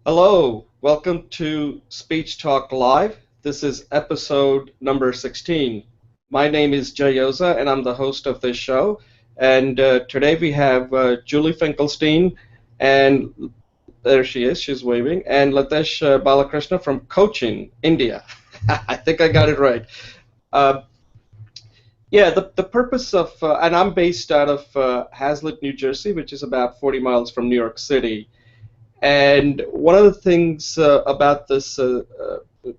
Hello, welcome to Speech Talk Live. This is episode number 16. My name is Jay Yoza, and I'm the host of this show. And today we have Julie Finkelstein, and there she is, she's waving, and Latesh Balakrishna from Cochin, India. I think I got it right. Uh, yeah, the purpose of, and I'm based out of Hazlet, New Jersey, which is about 40 miles from New York City. And one of the things about this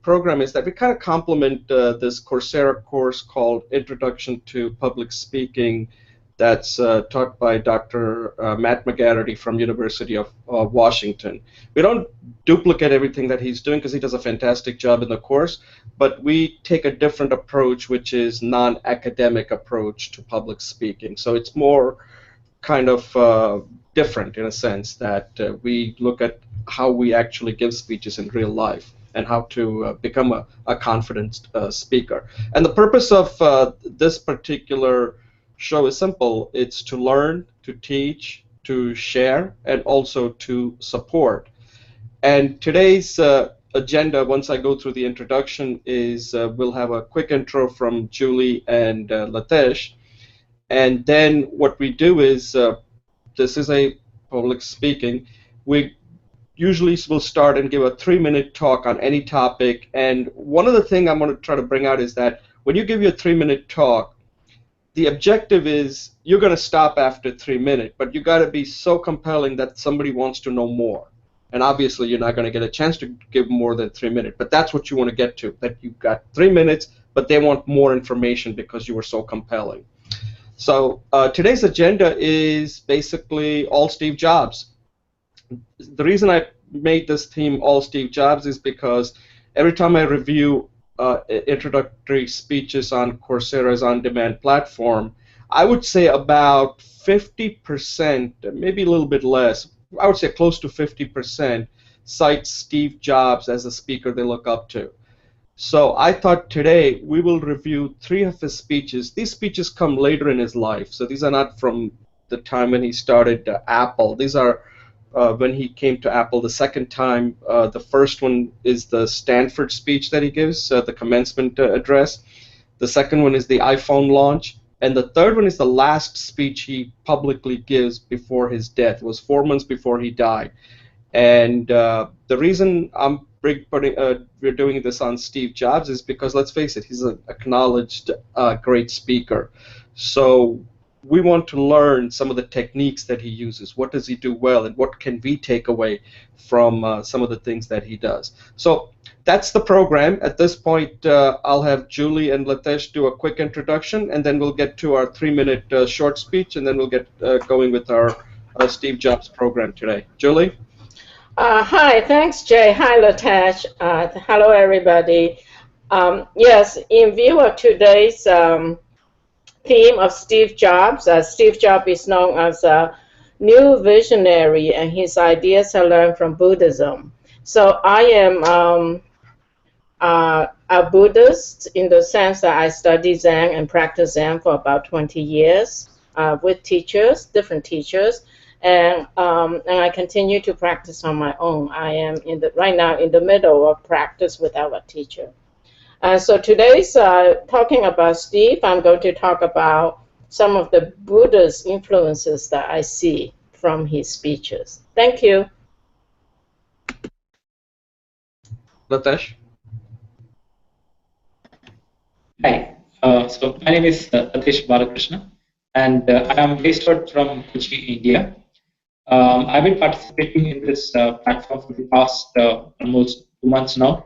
program is that we kind of complement this Coursera course called Introduction to Public Speaking that's taught by Dr. Matt McGarrity from University of Washington. We don't duplicate everything that he's doing because he does a fantastic job in the course, but we take a different approach, which is non-academic approach to public speaking. So it's more kind of different in a sense that we look at how we actually give speeches in real life and how to become a confident speaker. And the purpose of this particular show is simple. It's to learn, to teach, to share, and also to support. And today's agenda, once I go through the introduction, is we'll have a quick intro from Julie and Latesh. And then what we do is this is a public speaking. We usually will start and give a 3-minute talk on any topic. And one of the things I'm going to try to bring out is that when you give your 3-minute talk, the objective is you're going to stop after 3 minutes, but you got to be so compelling that somebody wants to know more. And obviously, you're not going to get a chance to give more than 3 minutes, but that's what you want to get to, that you've got 3 minutes, but they want more information because you were so compelling. So today's agenda is basically all Steve Jobs. The reason I made this theme all Steve Jobs is because every time I review introductory speeches on Coursera's on-demand platform, I would say about 50%, maybe a little bit less, I would say close to 50% cite Steve Jobs as a speaker they look up to. So I thought today we will review 3 of his speeches. These speeches come later in his life, so these are not from the time when he started Apple. These are when he came to Apple the second time. The first one is the Stanford speech that he gives, the commencement address. The second one is the iPhone launch. And the third one is the last speech he publicly gives before his death. It was 4 months before he died. And the reason we're doing this on Steve Jobs is because, let's face it, he's an acknowledged great speaker. So we want to learn some of the techniques that he uses. What does he do well, and what can we take away from some of the things that he does? So that's the program. At this point, I'll have Julie and Latesh do a quick introduction, and then we'll get to our 3-minute short speech, and then we'll get going with our Steve Jobs program today. Julie? Hi, thanks, Jay. Hi, Latesh. Hello, everybody. Yes, in view of today's theme of Steve Jobs, Steve Jobs is known as a new visionary, and his ideas are learned from Buddhism. So I am a Buddhist in the sense that I study Zen and practice Zen for about 20 years with teachers, different teachers. And I continue to practice on my own. I am right now in the middle of practice without a teacher. So today's talking about Steve, I'm going to talk about some of the Buddhist influences that I see from his speeches. Thank you. Latesh? Hi, so my name is Latesh Balakrishna, and I am based out from Kochi, India. I've been participating in this platform for the past almost 2 months now,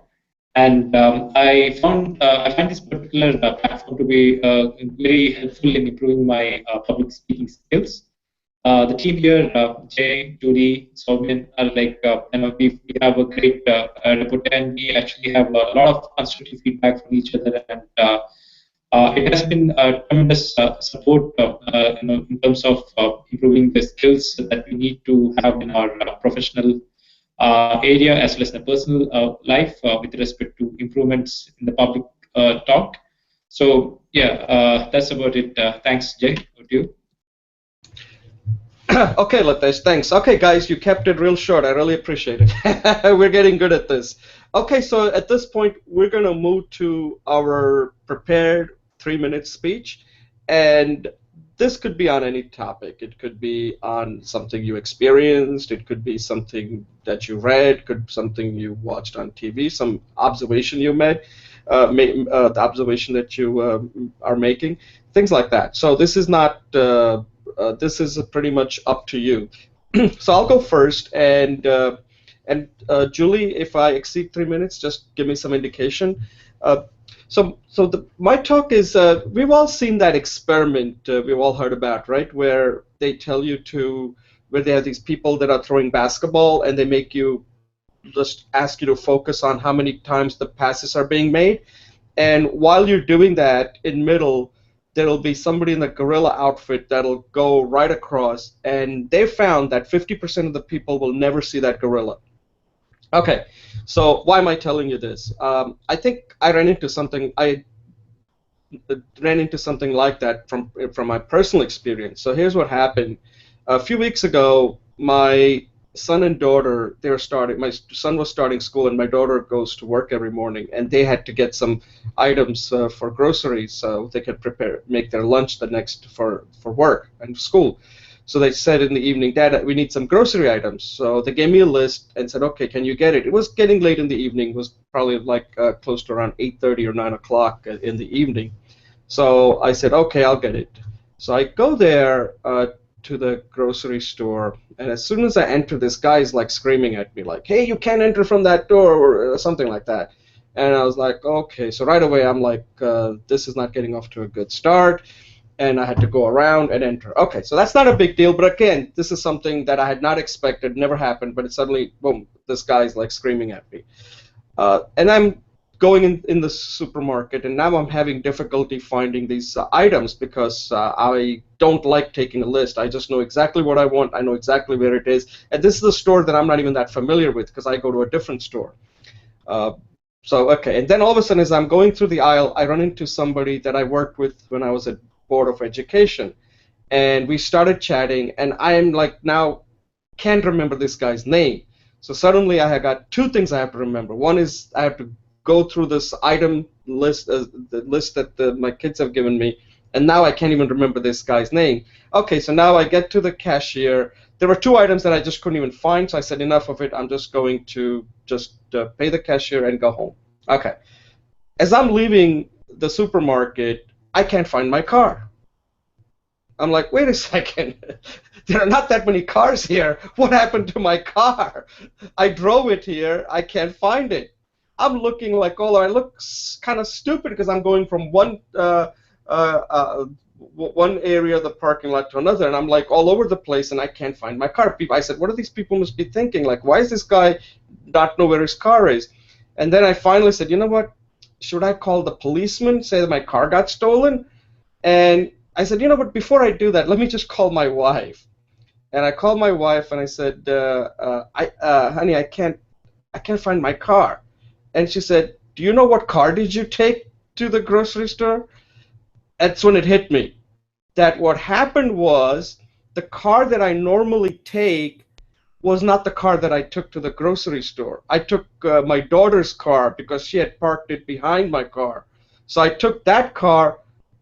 and I find this particular platform to be very helpful in improving my public speaking skills. The team here, Jay, Judy, Soubin, are like, we have a great rapport, and we actually have a lot of constructive feedback from each other, and it has been a tremendous support, in terms of improving the skills that we need to have in our professional area as well as the personal life with respect to improvements in the public talk. So yeah, that's about it. Thanks, Jay. Over to you. Okay, Latesh, thanks. Okay, guys, you kept it real short. I really appreciate it. We're getting good at this. Okay, so at this point, we're going to move to our prepared 3 minute speech. And this could be on any topic. It could be on something you experienced, it could be something that you read, could be something you watched on TV, some observation you made, the observation that you are making, things like that. So this is not. This is pretty much up to you. So I'll go first, and Julie, if I exceed 3 minutes, just give me some indication. Uh, my talk is we've all seen that experiment we've all heard about, right? Where they tell you to where they have these people that are throwing basketball and they make you just ask you to focus on how many times the passes are being made. And while you're doing that, in middle, there'll be somebody in the gorilla outfit that'll go right across, and they found that 50% of the people will never see that gorilla. Okay, so why am I telling you this? I think I ran into something like that from my personal experience. So here's what happened. A few weeks ago, my son and daughter, they were starting. My son was starting school, and my daughter goes to work every morning, and they had to get some items for groceries so they could make their lunch the next for work and school. So they said in the evening, Dad, we need some grocery items. So they gave me a list and said, okay, can you get it? It was getting late in the evening. It was probably like close to around 8:30 or 9 o'clock in the evening. So I said, okay, I'll get it. So I go there to the grocery store, and as soon as I enter, this guy is like screaming at me, like, hey, you can't enter from that door, or something like that. And I was like, okay. So right away, I'm like, this is not getting off to a good start. And I had to go around and enter. Okay, so that's not a big deal, but again, this is something that I had not expected, never happened, but it suddenly, boom, this guy's like screaming at me. And I'm going in the supermarket, and now I'm having difficulty finding these items because I don't like taking a list. I just know exactly what I want. I know exactly where it is. And this is a store that I'm not even that familiar with because I go to a different store. Uh, okay, and then all of a sudden, as I'm going through the aisle, I run into somebody that I worked with when I was at Board of Education, and we started chatting, and I am like now can't remember this guy's name. So suddenly I have got two things I have to remember. One is I have to go through this item list, the list that my kids have given me, and now I can't even remember this guy's name. Okay, so now I get to the cashier. There were two items that I just couldn't even find, so I said enough of it. I'm just going to just pay the cashier and go home. Okay. As I'm leaving the supermarket, I can't find my car. I'm like, wait a second. There are not that many cars here. What happened to my car? I drove it here. I can't find it. I'm looking like I look kind of stupid because I'm going from one area of the parking lot to another, and I'm like all over the place, and I can't find my car. I said, what do these people must be thinking? Like, why is this guy not know where his car is? And then I finally said, you know what? Should I call the policeman, say that my car got stolen? And I said, you know what? Before I do that, let me just call my wife. And I called my wife and I said, honey, I can't find my car. And she said, do you know what car did you take to the grocery store? That's when it hit me that what happened was the car that I normally take was not the car that I took to the grocery store. I took my daughter's car because she had parked it behind my car. So I took that car,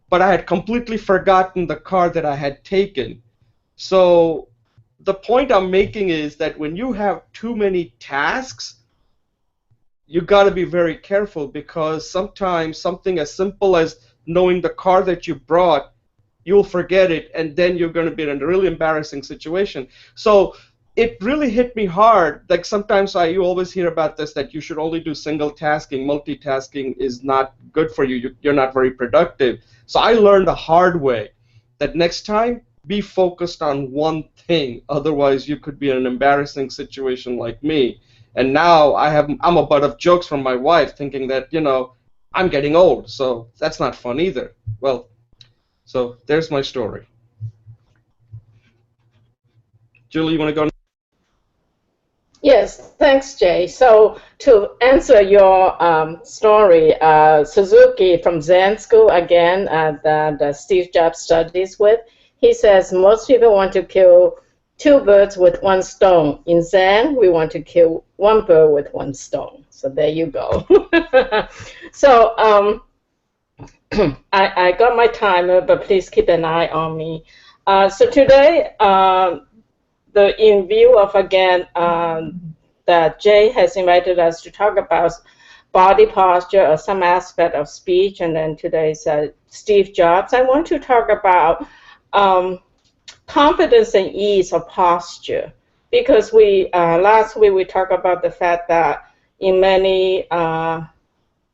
but I had completely forgotten the car that I had taken. So the point I'm making is that when you have too many tasks, you got to be very careful because sometimes something as simple as knowing the car that you brought, you'll forget it, and then you're going to be in a really embarrassing situation. So it really hit me hard. Like sometimes you always hear about this, that you should only do single tasking. Multitasking is not good for you. You're not very productive. So I learned the hard way that next time, be focused on one thing. Otherwise, you could be in an embarrassing situation like me. And now I'm a butt of jokes from my wife, thinking that I'm getting old. So that's not fun either. Well, so there's my story. Julie, you want to go? Yes, thanks, Jay. So to answer your story, Suzuki from Zen School, again, that Steve Jobs studies with, he says most people want to kill two birds with one stone. In Zen, we want to kill one bird with one stone. So there you go. So I got my timer, but please keep an eye on me. So today, in view of again that Jay has invited us to talk about body posture or some aspect of speech, and then today's Steve Jobs, I want to talk about confidence and ease of posture, because we last week we talked about the fact that in many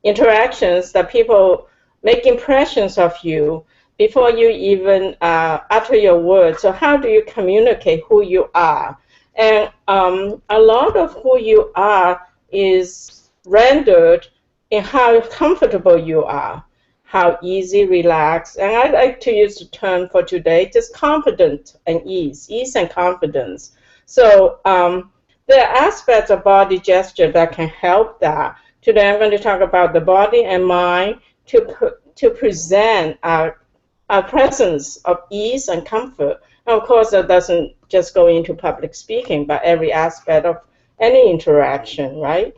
interactions that people make impressions of you before you even utter your words. So how do you communicate who you are? And a lot of who you are is rendered in how comfortable you are, how easy, relaxed. And I like to use the term for today, just confident and ease and confidence. So there are aspects of body gesture that can help that. Today I'm going to talk about the body and mind to present our presence of ease and comfort. And of course, that doesn't just go into public speaking, but every aspect of any interaction, right?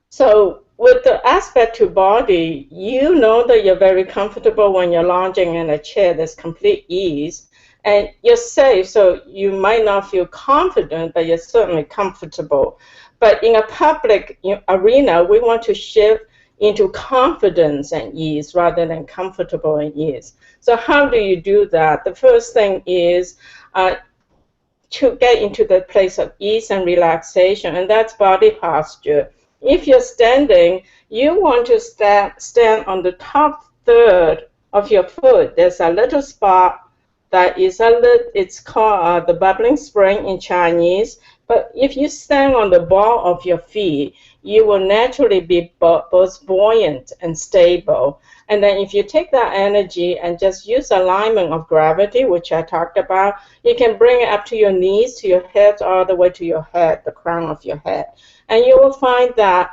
So with the aspect to body, you know that you're very comfortable when you're lounging in a chair. There's complete ease. And you're safe, so you might not feel confident, but you're certainly comfortable. But in a public arena, we want to shift into confidence and ease rather than comfortable and ease. So how do you do that? The first thing is to get into the place of ease and relaxation, and that's body posture. If you're standing, you want to stand on the top third of your foot. There's a little spot that is it's called the bubbling spring in Chinese. But if you stand on the ball of your feet, you will naturally be both buoyant and stable. And then if you take that energy and just use alignment of gravity, which I talked about, you can bring it up to your knees, to your head, all the way to your head, the crown of your head. And you will find that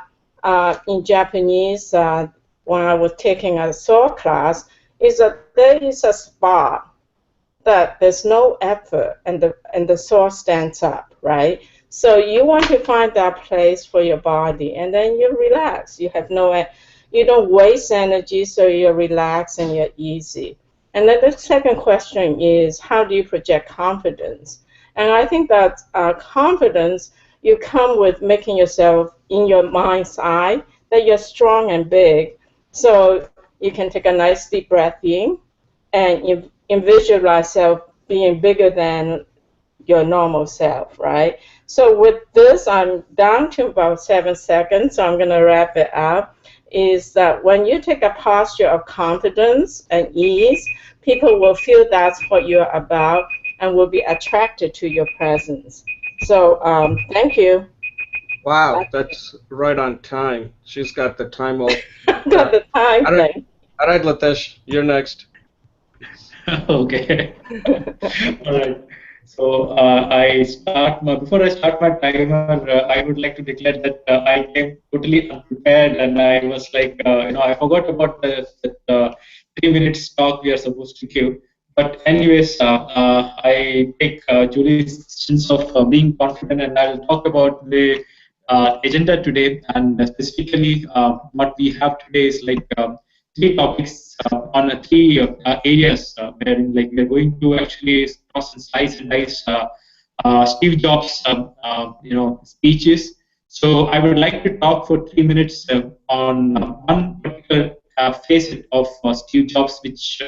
in Japanese, when I was taking a saw class, is that there is a spot that there's no effort and the saw stands up, right? So you want to find that place for your body, and then you relax. You don't waste energy, so you're relaxed and you're easy. And then the second question is, how do you project confidence? And I think that confidence, you come with making yourself in your mind's eye that you're strong and big. So you can take a nice deep breath in, and you visualize yourself being bigger than your normal self, right? So with this, I'm down to about 7 seconds, so I'm going to wrap it up, is that when you take a posture of confidence and ease, people will feel that's what you're about and will be attracted to your presence. So thank you. Wow, that's right on time. She's got the time all. Got the time thing. All right, Latesh, you're next. Okay. All right. So before I start my timer, I would like to declare that I came totally unprepared, and I was like, I forgot about the 3 minutes talk we are supposed to give. But anyways, I take Julie's sense of being confident, and I'll talk about the agenda today, and specifically what we have today is like three topics on three areas where like we're going to actually cross and slice and dice Steve Jobs speeches. So I would like to talk for 3 minutes on one particular facet of Steve Jobs which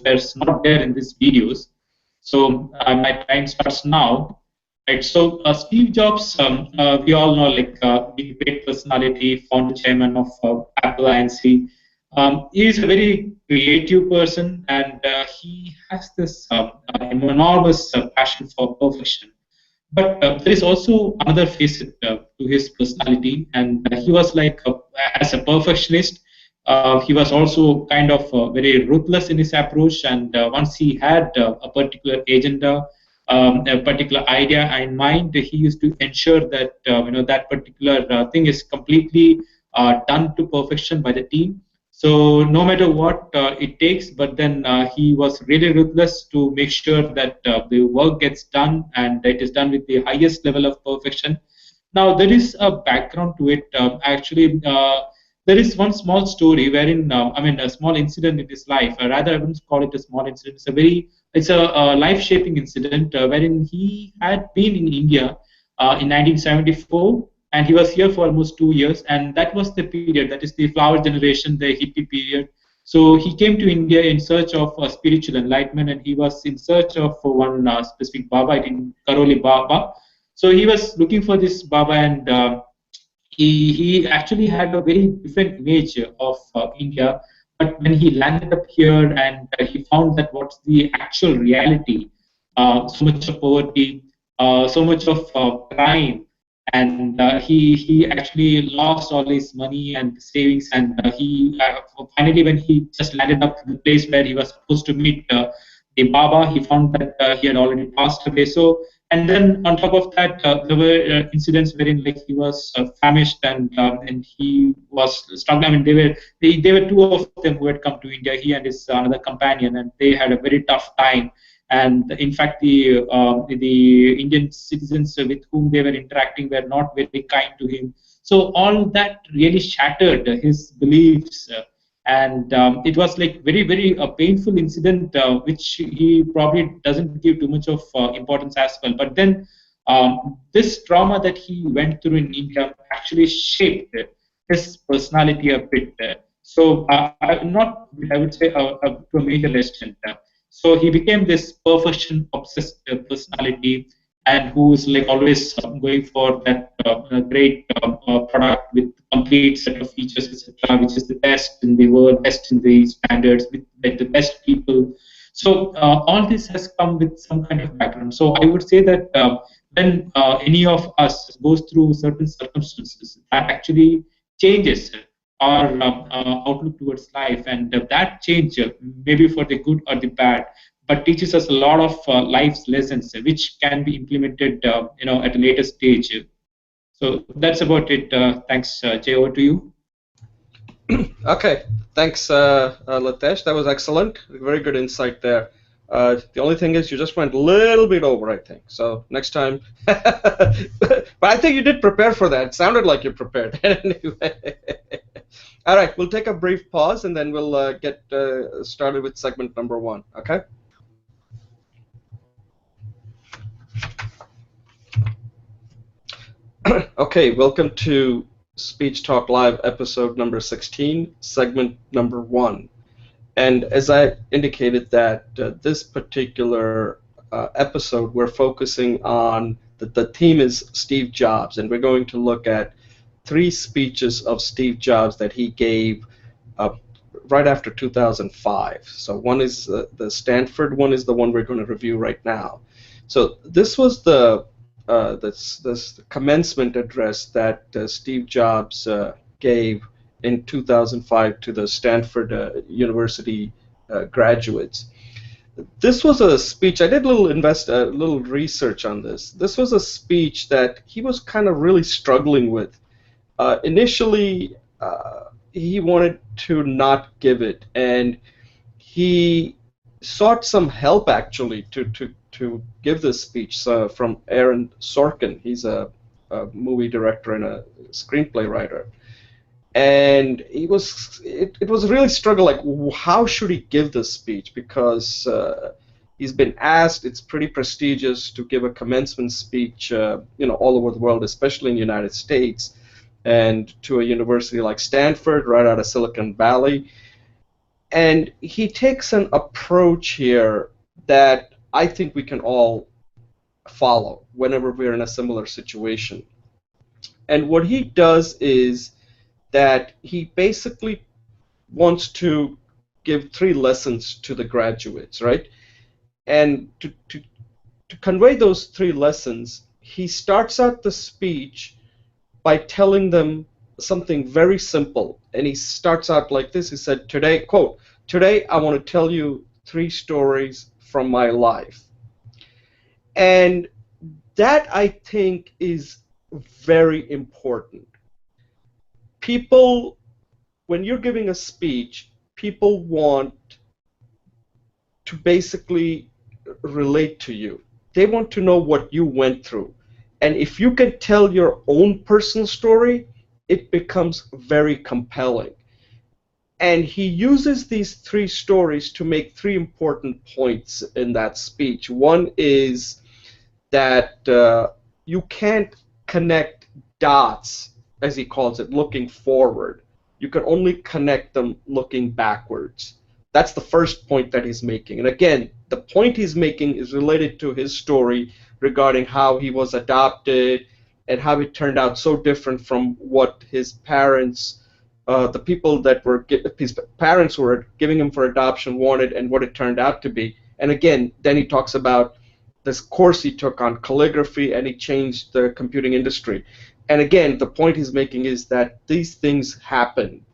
was not there in these videos. So my time starts now. Right, so Steve Jobs, we all know, like big, great personality, founder chairman of Apple Inc. He is a very creative person, and he has this enormous passion for perfection. But there is also another facet to his personality, and he was like, as a perfectionist, he was also kind of very ruthless in his approach. And once he had a particular agenda, a particular idea in mind, he used to ensure that that particular thing is completely done to perfection by the team. So no matter what it takes, but then he was really ruthless to make sure that the work gets done and it is done with the highest level of perfection. Now there is a background to it. Actually, there is one small story wherein, I mean, a small incident in his life. Rather, I wouldn't call it a small incident. It's a life-shaping incident wherein he had been in India in 1974, and he was here for almost 2 years, and that was the period. That is the flower generation, the hippie period. So he came to India in search of spiritual enlightenment, and he was in search of one specific Baba, in Karoli Baba. So he was looking for this Baba, and he actually had a very different image of India. But when he landed up here and he found that what's the actual reality, so much of poverty, so much of crime, and he actually lost all his money and savings, and he finally, when he just landed up to the place where he was supposed to meet the Baba, he found that he had already passed away. So, and then on top of that, there were incidents wherein like he was famished, and he was struggling. I mean, they were two of them who had come to India, he and his another companion, and they had a very tough time. And in fact, the Indian citizens with whom they were interacting were not very kind to him. So all that really shattered his beliefs. And it was like very painful incident, which he probably doesn't give too much of importance as well. But then this trauma that he went through in India actually shaped his personality a bit. So not, I would say, to a major extent. So he became this perfection obsessed personality, and who's like always going for that great product with complete set of features, etc., which is the best in the world, best in the standards, with like the best people. So all this has come with some kind of background. So I would say that when any of us goes through certain circumstances, that actually changes our outlook towards life, and that change, maybe for the good or the bad, but teaches us a lot of life's lessons, which can be implemented, at a later stage. So that's about it. Thanks, Jay. Over to you. Okay, thanks, Latesh. That was excellent. Very good insight there. The only thing is you just went a little bit over, I think. So next time. But I think you did prepare for that. It sounded like you prepared. Anyway. All right, we'll take a brief pause and then we'll get started with segment number one. Okay? Okay, welcome to Speech Talk Live episode number 16, segment number one. And as I indicated that this particular episode, we're focusing on, the theme is Steve Jobs, and we're going to look at 3 speeches of Steve Jobs that he gave right after 2005. So one is the Stanford one is the one we're going to review right now. So this was this commencement address that Steve Jobs gave in 2005 to the Stanford University graduates. This was a speech. I did a little research on this. This was a speech that he was kind of really struggling with. Initially, he wanted to not give it, and he sought some help actually to give this speech from Aaron Sorkin. He's a movie director and a screenplay writer, and it was really struggle, like how should he give this speech, because he's been asked, it's pretty prestigious to give a commencement speech all over the world, especially in the United States, and to a university like Stanford right out of Silicon Valley. And he takes an approach here that I think we can all follow whenever we're in a similar situation. And what he does is that he basically wants to give 3 lessons to the graduates, right? And to convey those 3 lessons, he starts out the speech by telling them something very simple. And he starts out like this. He said, today, quote, "Today I want to tell you 3 stories from my life." And that, I think, is very important. People when you're giving a speech, people want to basically relate to you. They want to know what you went through. And if you can tell your own personal story, it becomes very compelling. And he uses these three stories to make three important points in that speech. One is that you can't connect dots, as he calls it, looking forward. You can only connect them looking backwards. That's the first point that he's making. And again, the point he's making is related to his story regarding how he was adopted and how it turned out so different from what his parents, the people that were his parents were giving him for adoption wanted and what it turned out to be. And again, then he talks about this course he took on calligraphy, and he changed the computing industry. And again, the point he's making is that these things happen.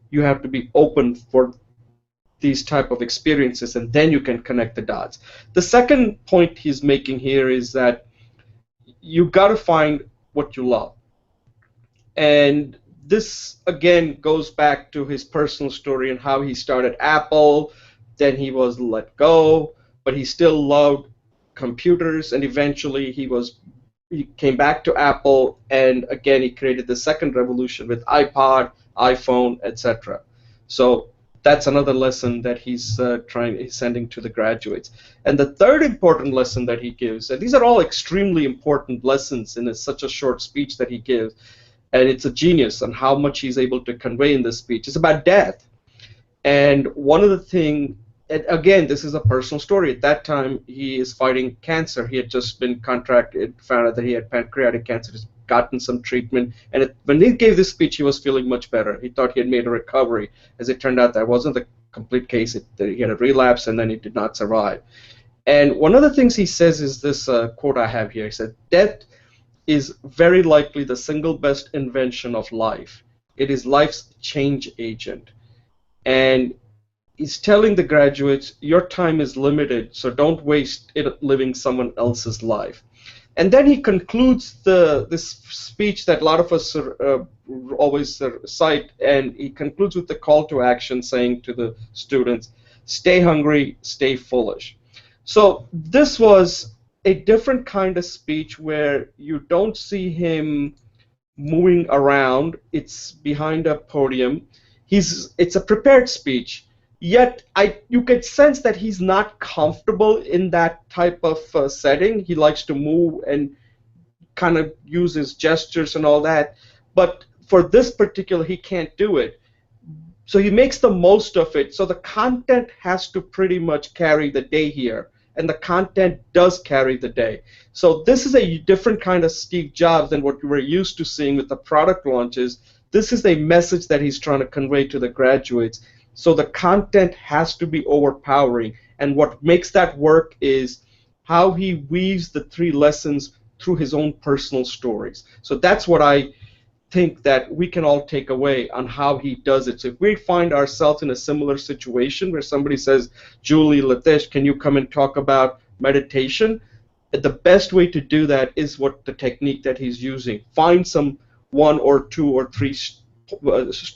You have to be open for these type of experiences, and then you can connect the dots. The second point he's making here is that you got to find what you love. And this again goes back to his personal story and how he started Apple, then he was let go, but he still loved computers, and eventually he came back to Apple, and again he created the second revolution with iPod, iPhone, etc. So that's another lesson that he's sending to the graduates. And the third important lesson that he gives, and these are all extremely important lessons in such a short speech that he gives, and it's a genius on how much he's able to convey in this speech. It's about death. And one of the things, and again, this is a personal story. At that time, he is fighting cancer. He had just been contracted, found out that he had pancreatic cancer, he's gotten some treatment. And when he gave this speech, he was feeling much better. He thought he had made a recovery. As it turned out, that wasn't the complete case. He had a relapse, and then he did not survive. And one of the things he says is this quote I have here. He said, "Death is very likely the single best invention of life. It is life's change agent." And he's telling the graduates, your time is limited, so don't waste it living someone else's life. And then he concludes this speech that a lot of us always cite, and he concludes with the call to action saying to the students, stay hungry, stay foolish. So this was a different kind of speech where you don't see him moving around. It's behind a podium. It's a prepared speech, yet you could sense that he's not comfortable in that type of setting. He likes to move and kind of use his gestures and all that, but for this particular, he can't do it. So he makes the most of it. So the content has to pretty much carry the day here, and the content does carry the day. So this is a different kind of Steve Jobs than what we were used to seeing with the product launches. This is a message that he's trying to convey to the graduates. So the content has to be overpowering, and what makes that work is how he weaves the three lessons through his own personal stories. So that's what I think that we can all take away on how he does it. So if we find ourselves in a similar situation where somebody says, Julie, Latesh, can you come and talk about meditation? The best way to do that is what the technique that he's using. Find some one or two or three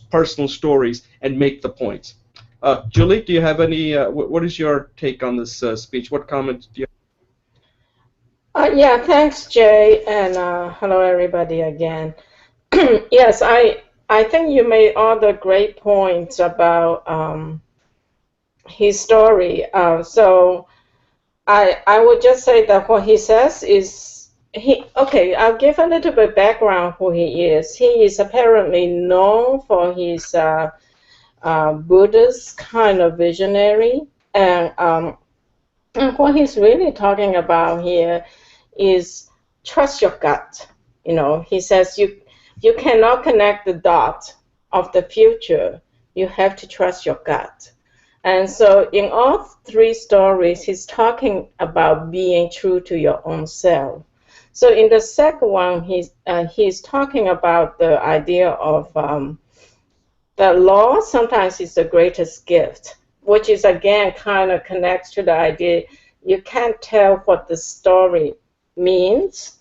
personal stories and make the points. Julie, do you have any, what is your take on this speech? What comments do you have? Yeah, thanks, Jay, and hello, everybody, again. Yes, I think you made all the great points about his story. So I would just say that what he says is okay. I'll give a little bit background who he is. He is apparently known for his Buddhist kind of visionary, and what he's really talking about here is trust your gut. You know, he says you cannot connect the dots of the future. You have to trust your gut. And so in all three stories, he's talking about being true to your own self. So in the second one, he's talking about the idea of the law sometimes is the greatest gift, which is again kind of connects to the idea you can't tell what the story means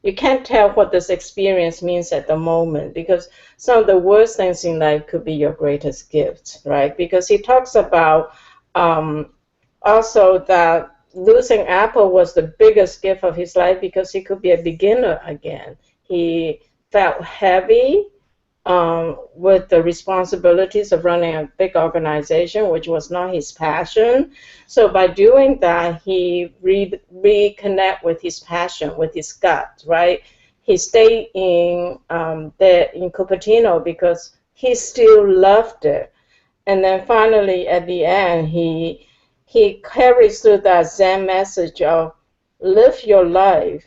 you can't tell what this experience means at the moment, because some of the worst things in life could be your greatest gift, right? Because he talks about um, also that losing Apple was the biggest gift of his life because he could be a beginner again. He felt heavy with the responsibilities of running a big organization, which was not his passion. So by doing that, he reconnect with his passion, with his gut, right? He stayed in there in Cupertino because he still loved it. And then finally, at the end, he carries through that Zen message of live your life.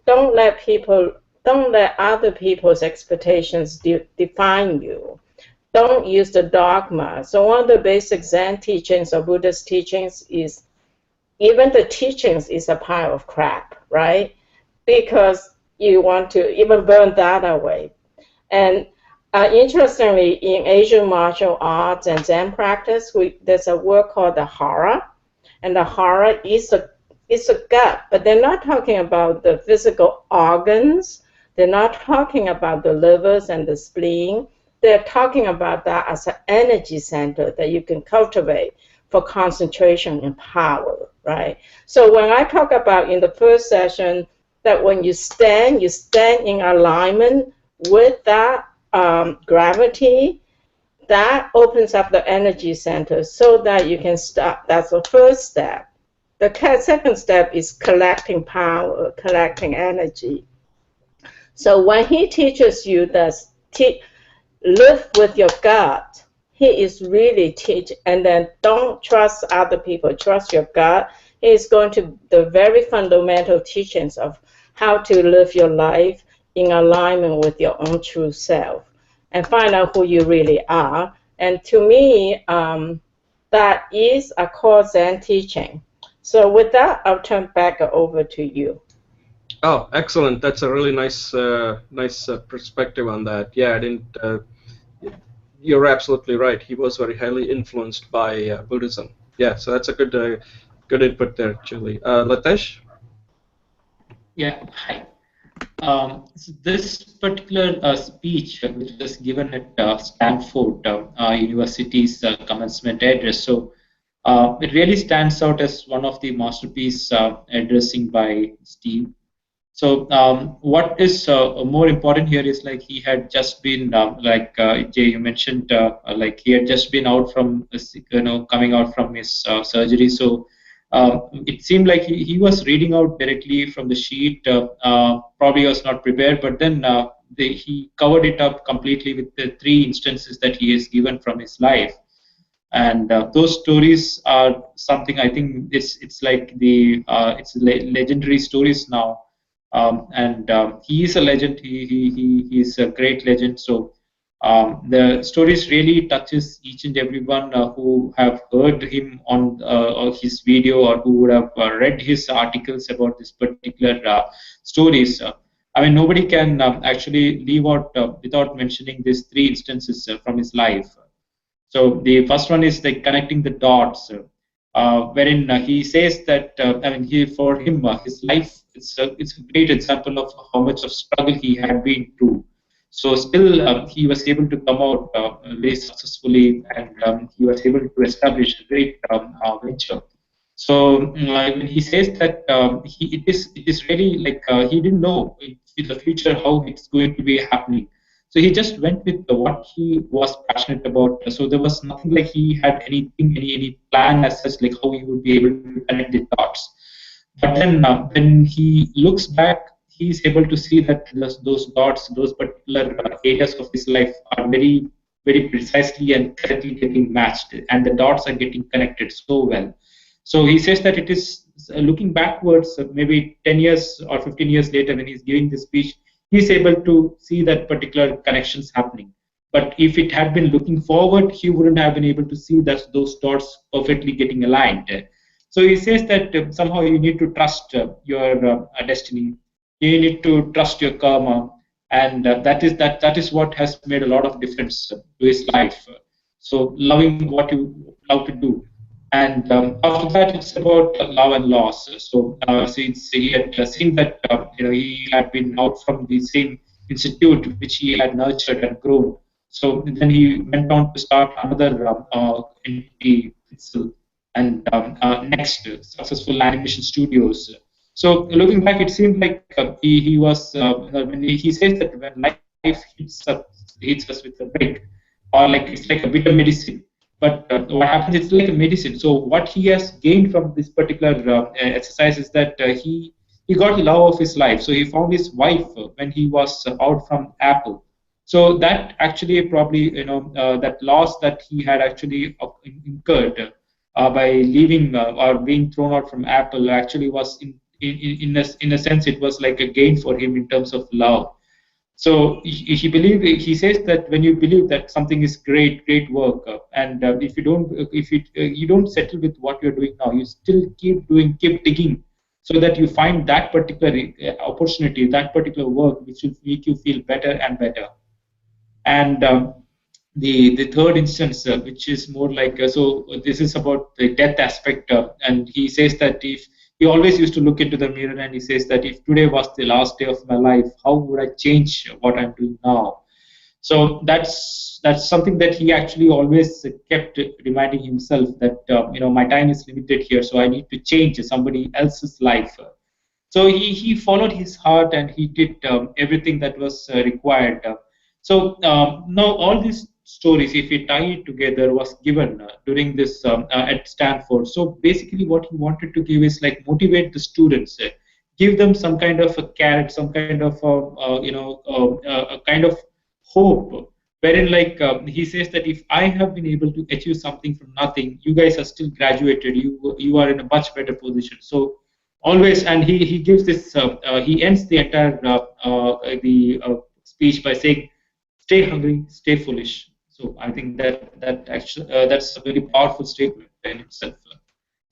Don't let people, don't let other people's expectations define you. Don't use the dogma. So one of the basic Zen teachings or Buddhist teachings is even the teachings is a pile of crap, right? Because you want to even burn that away. And interestingly, in Asian martial arts and Zen practice, there's a word called the hara, and the hara is a gut, but they're not talking about the physical organs. They're not talking about the livers and the spleen. They're talking about that as an energy center that you can cultivate for concentration and power, right? So when I talk about in the first session that when you stand in alignment with that gravity, that opens up the energy center so that you can start. That's the first step. The second step is collecting power, collecting energy. So when he teaches you that live with your gut, he is really teach, and then don't trust other people, trust your gut. He is going to the very fundamental teachings of how to live your life in alignment with your own true self and find out who you really are. And to me, that is a core Zen teaching. So with that, I'll turn back over to you. Oh, excellent. That's a really nice perspective on that. Yeah, I didn't. You're absolutely right. He was very highly influenced by Buddhism. Yeah, so that's a good input there, Julie. Latesh? Yeah, hi. So this particular speech, which was given at Stanford University's commencement address, so it really stands out as one of the masterpiece addressing by Steve. So what is more important here is like he had just been Jay, you mentioned like he had just been out from coming out from his surgery. So it seemed like he was reading out directly from the sheet. Probably was not prepared, but then he covered it up completely with the three instances that he has given from his life. And those stories are something I think it's like the legendary stories now, and he is a legend. He is a great legend. So the stories really touches each and everyone who have heard him on or his video or who would have read his articles about this particular stories. I mean, nobody can actually leave out without mentioning these three instances from his life. So the first one is like connecting the dots, wherein he says that I mean, for him his life it's a great example of how much of struggle he had been through. So still he was able to come out very successfully, and he was able to establish a great venture. So when he says that it is really like he didn't know in the future how it's going to be happening. So he just went with what he was passionate about. So there was nothing like he had anything, any plan as such, like how he would be able to connect the dots. But then when he looks back, he's able to see that those dots, those particular areas of his life are very, very precisely and correctly getting matched, and the dots are getting connected so well. So he says that it is looking backwards, maybe 10 years or 15 years later, when he's giving this speech, he's able to see that particular connections happening. But if it had been looking forward, he wouldn't have been able to see that those dots perfectly getting aligned. So he says that somehow you need to trust your destiny. You need to trust your karma, and that is what has made a lot of difference to his life. So loving what you love to do. And after that, it's about love and loss. So since he had seen that he had been out from the same institute which he had nurtured and grown, so then he went on to start another entity itself, and next successful animation studios. So looking back, it seemed like he was when he says that when life hits us with a brick, or like it's like a bitter medicine. But what happens? It's like a medicine. So what he has gained from this particular exercise is that he got the love of his life. So he found his wife when he was out from Apple. So that actually probably that loss that he had actually incurred by leaving or being thrown out from Apple actually was in a sense it was like a gain for him in terms of love. So he says that when you believe that something is great work, and if you don't if you don't settle with what you're doing now, you still keep digging, so that you find that particular opportunity, that particular work which will make you feel better and better. And the third instance, which is more like so this is about the death aspect, and he says that if he always used to look into the mirror and he says that if today was the last day of my life, how would I change what I'm doing now? So that's something that he actually always kept reminding himself that my time is limited here, so I need to change somebody else's life. So he followed his heart and he did everything that was required. So now all these stories, if we tie it together, was given during this at Stanford. So basically, what he wanted to give is like motivate the students, give them some kind of a carrot, some kind of a kind of hope. Wherein, like he says that if I have been able to achieve something from nothing, you guys are still graduated. You are in a much better position. So always, and he gives this he ends the entire the speech by saying, stay hungry, stay foolish. So I think that actually that's a very powerful statement in itself.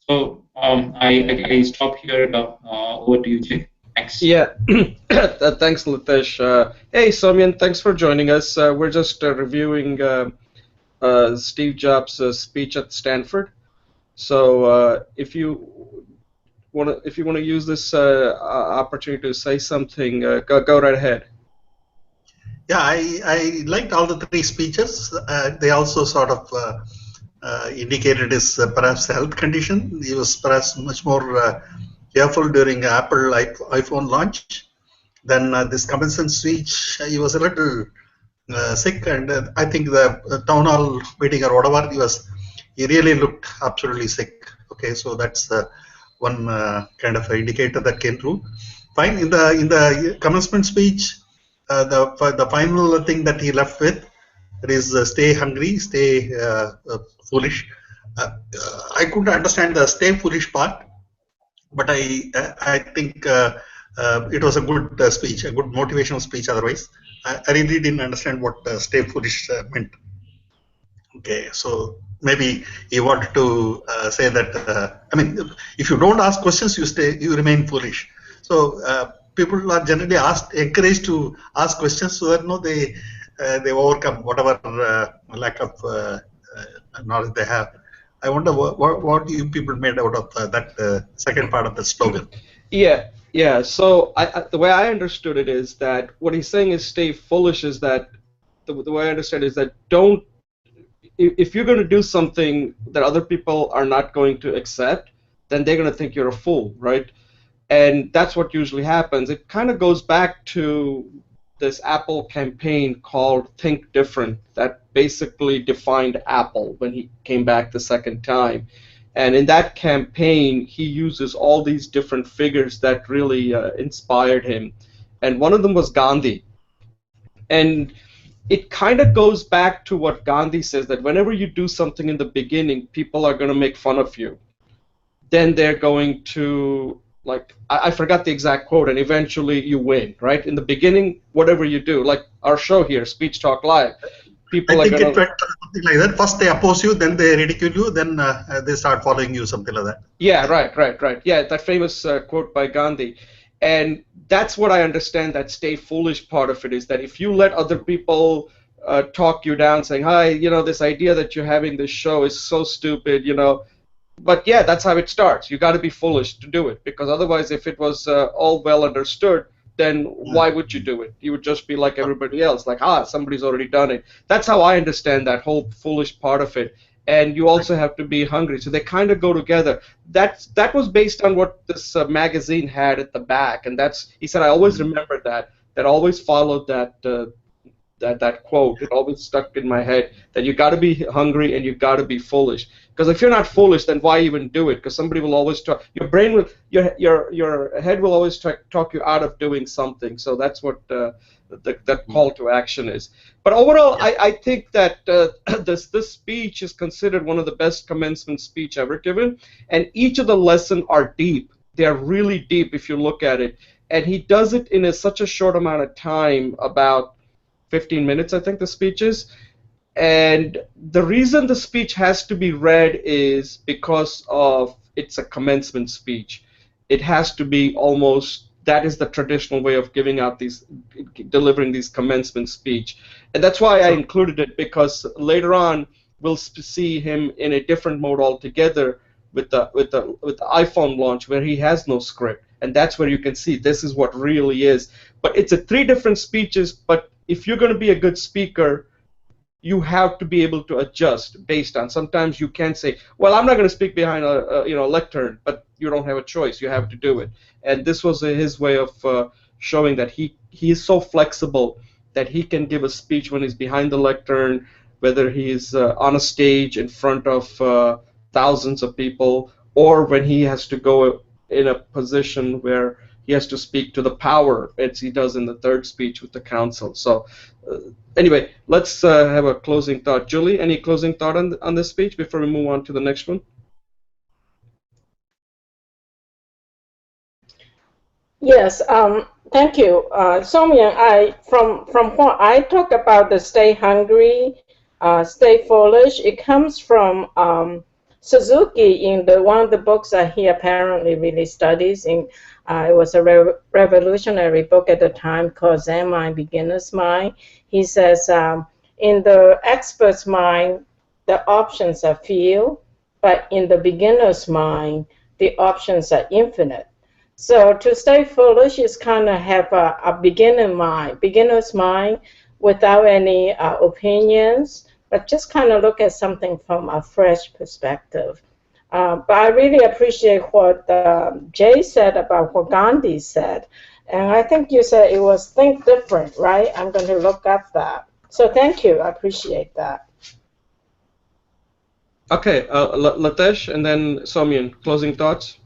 So I stop here. Over to you, Jay. Thanks. Yeah, thanks, Litesh. Hey, Somyan, thanks for joining us. We're just reviewing Steve Jobs' speech at Stanford. So if you want to use this opportunity to say something, go right ahead. Yeah, I liked all the three speeches. They also sort of indicated his perhaps health condition. He was perhaps much more careful during Apple iPhone launch. Then this commencement speech, he was a little sick, and I think the town hall meeting or whatever, he really looked absolutely sick. Okay, so that's one kind of indicator that came through. Fine. In the commencement speech, the final thing that he left with is stay hungry, stay foolish. I couldn't understand the stay foolish part, but I think it was a good speech, a good motivational speech. Otherwise, I really didn't understand what stay foolish meant. Okay, so maybe he wanted to say that. I mean, if you don't ask questions, you remain foolish. So people are generally encouraged to ask questions so that they overcome whatever lack of knowledge they have. I wonder what you people made out of that second part of the slogan. Yeah. So the way I understood it is that what he's saying is stay foolish. Is that the way I understand it is that don't, if you're going to do something that other people are not going to accept, then they're going to think you're a fool, right? And that's what usually happens. It kind of goes back to this Apple campaign called Think Different that basically defined Apple when he came back the second time. And in that campaign, he uses all these different figures that really inspired him. And one of them was Gandhi. And it kind of goes back to what Gandhi says, that whenever you do something in the beginning, people are going to make fun of you. Then they're going to, like, I forgot the exact quote, and eventually you win, right? In the beginning, whatever you do, like our show here, Speech Talk Live, people I are think going it went something like that. First they oppose you, then they ridicule you, then they start following you, something like that. Yeah, right. Yeah, that famous quote by Gandhi. And that's what I understand that stay foolish part of it is, that if you let other people talk you down saying, hi, this idea that you're having this show is so stupid, but yeah, that's how it starts. You got to be foolish to do it, because otherwise, if it was all well understood, then why would you do it? You would just be like everybody else, like, somebody's already done it. That's how I understand that whole foolish part of it. And you also have to be hungry, so they kind of go together. That was based on what this magazine had at the back, and that's, he said, I always remember that always followed that quote. It always stuck in my head, that you got to be hungry and you got to be foolish. Because if you're not foolish, then why even do it? Because somebody will always talk. Your brain will, your head will always talk you out of doing something. So that's what that call to action is. But overall, I think that this speech is considered one of the best commencement speech ever given, and each of the lessons are deep. They are really deep if you look at it, and he does it in such a short amount of time, about 15 minutes, I think the speech is. And the reason the speech has to be read is because of it's a commencement speech. It has to be almost, that is the traditional way of giving out these, delivering these commencement speech. And that's why I included it, because later on we'll see him in a different mode altogether with the iPhone launch, where he has no script. And that's where you can see this is what really is. But it's a 3 different speeches, but if you're going to be a good speaker, you have to be able to adjust based on. Sometimes you can say, well, I'm not going to speak behind a lectern, but you don't have a choice. You have to do it. And this was his way of showing that he is so flexible that he can give a speech when he's behind the lectern, whether he's on a stage in front of thousands of people, or when he has to go in a position where he has to speak to the power, as he does in the third speech with the council. So anyway, let's have a closing thought. Julie, any closing thought on this speech before we move on to the next one? Yes, thank you. Soumya, from what I talk about the stay hungry, stay foolish, it comes from Suzuki in one of the books that he apparently really studies. It was a revolutionary book at the time called Zen Mind, Beginner's Mind. He says, in the expert's mind, the options are few, but in the beginner's mind, the options are infinite. So to stay foolish is kind of have a beginner's mind without any opinions, but just kind of look at something from a fresh perspective. But I really appreciate what Jay said about what Gandhi said. And I think you said it was think different, right? I'm going to look up that. So thank you. I appreciate that. Okay, Latesh and then Soumyan, closing thoughts?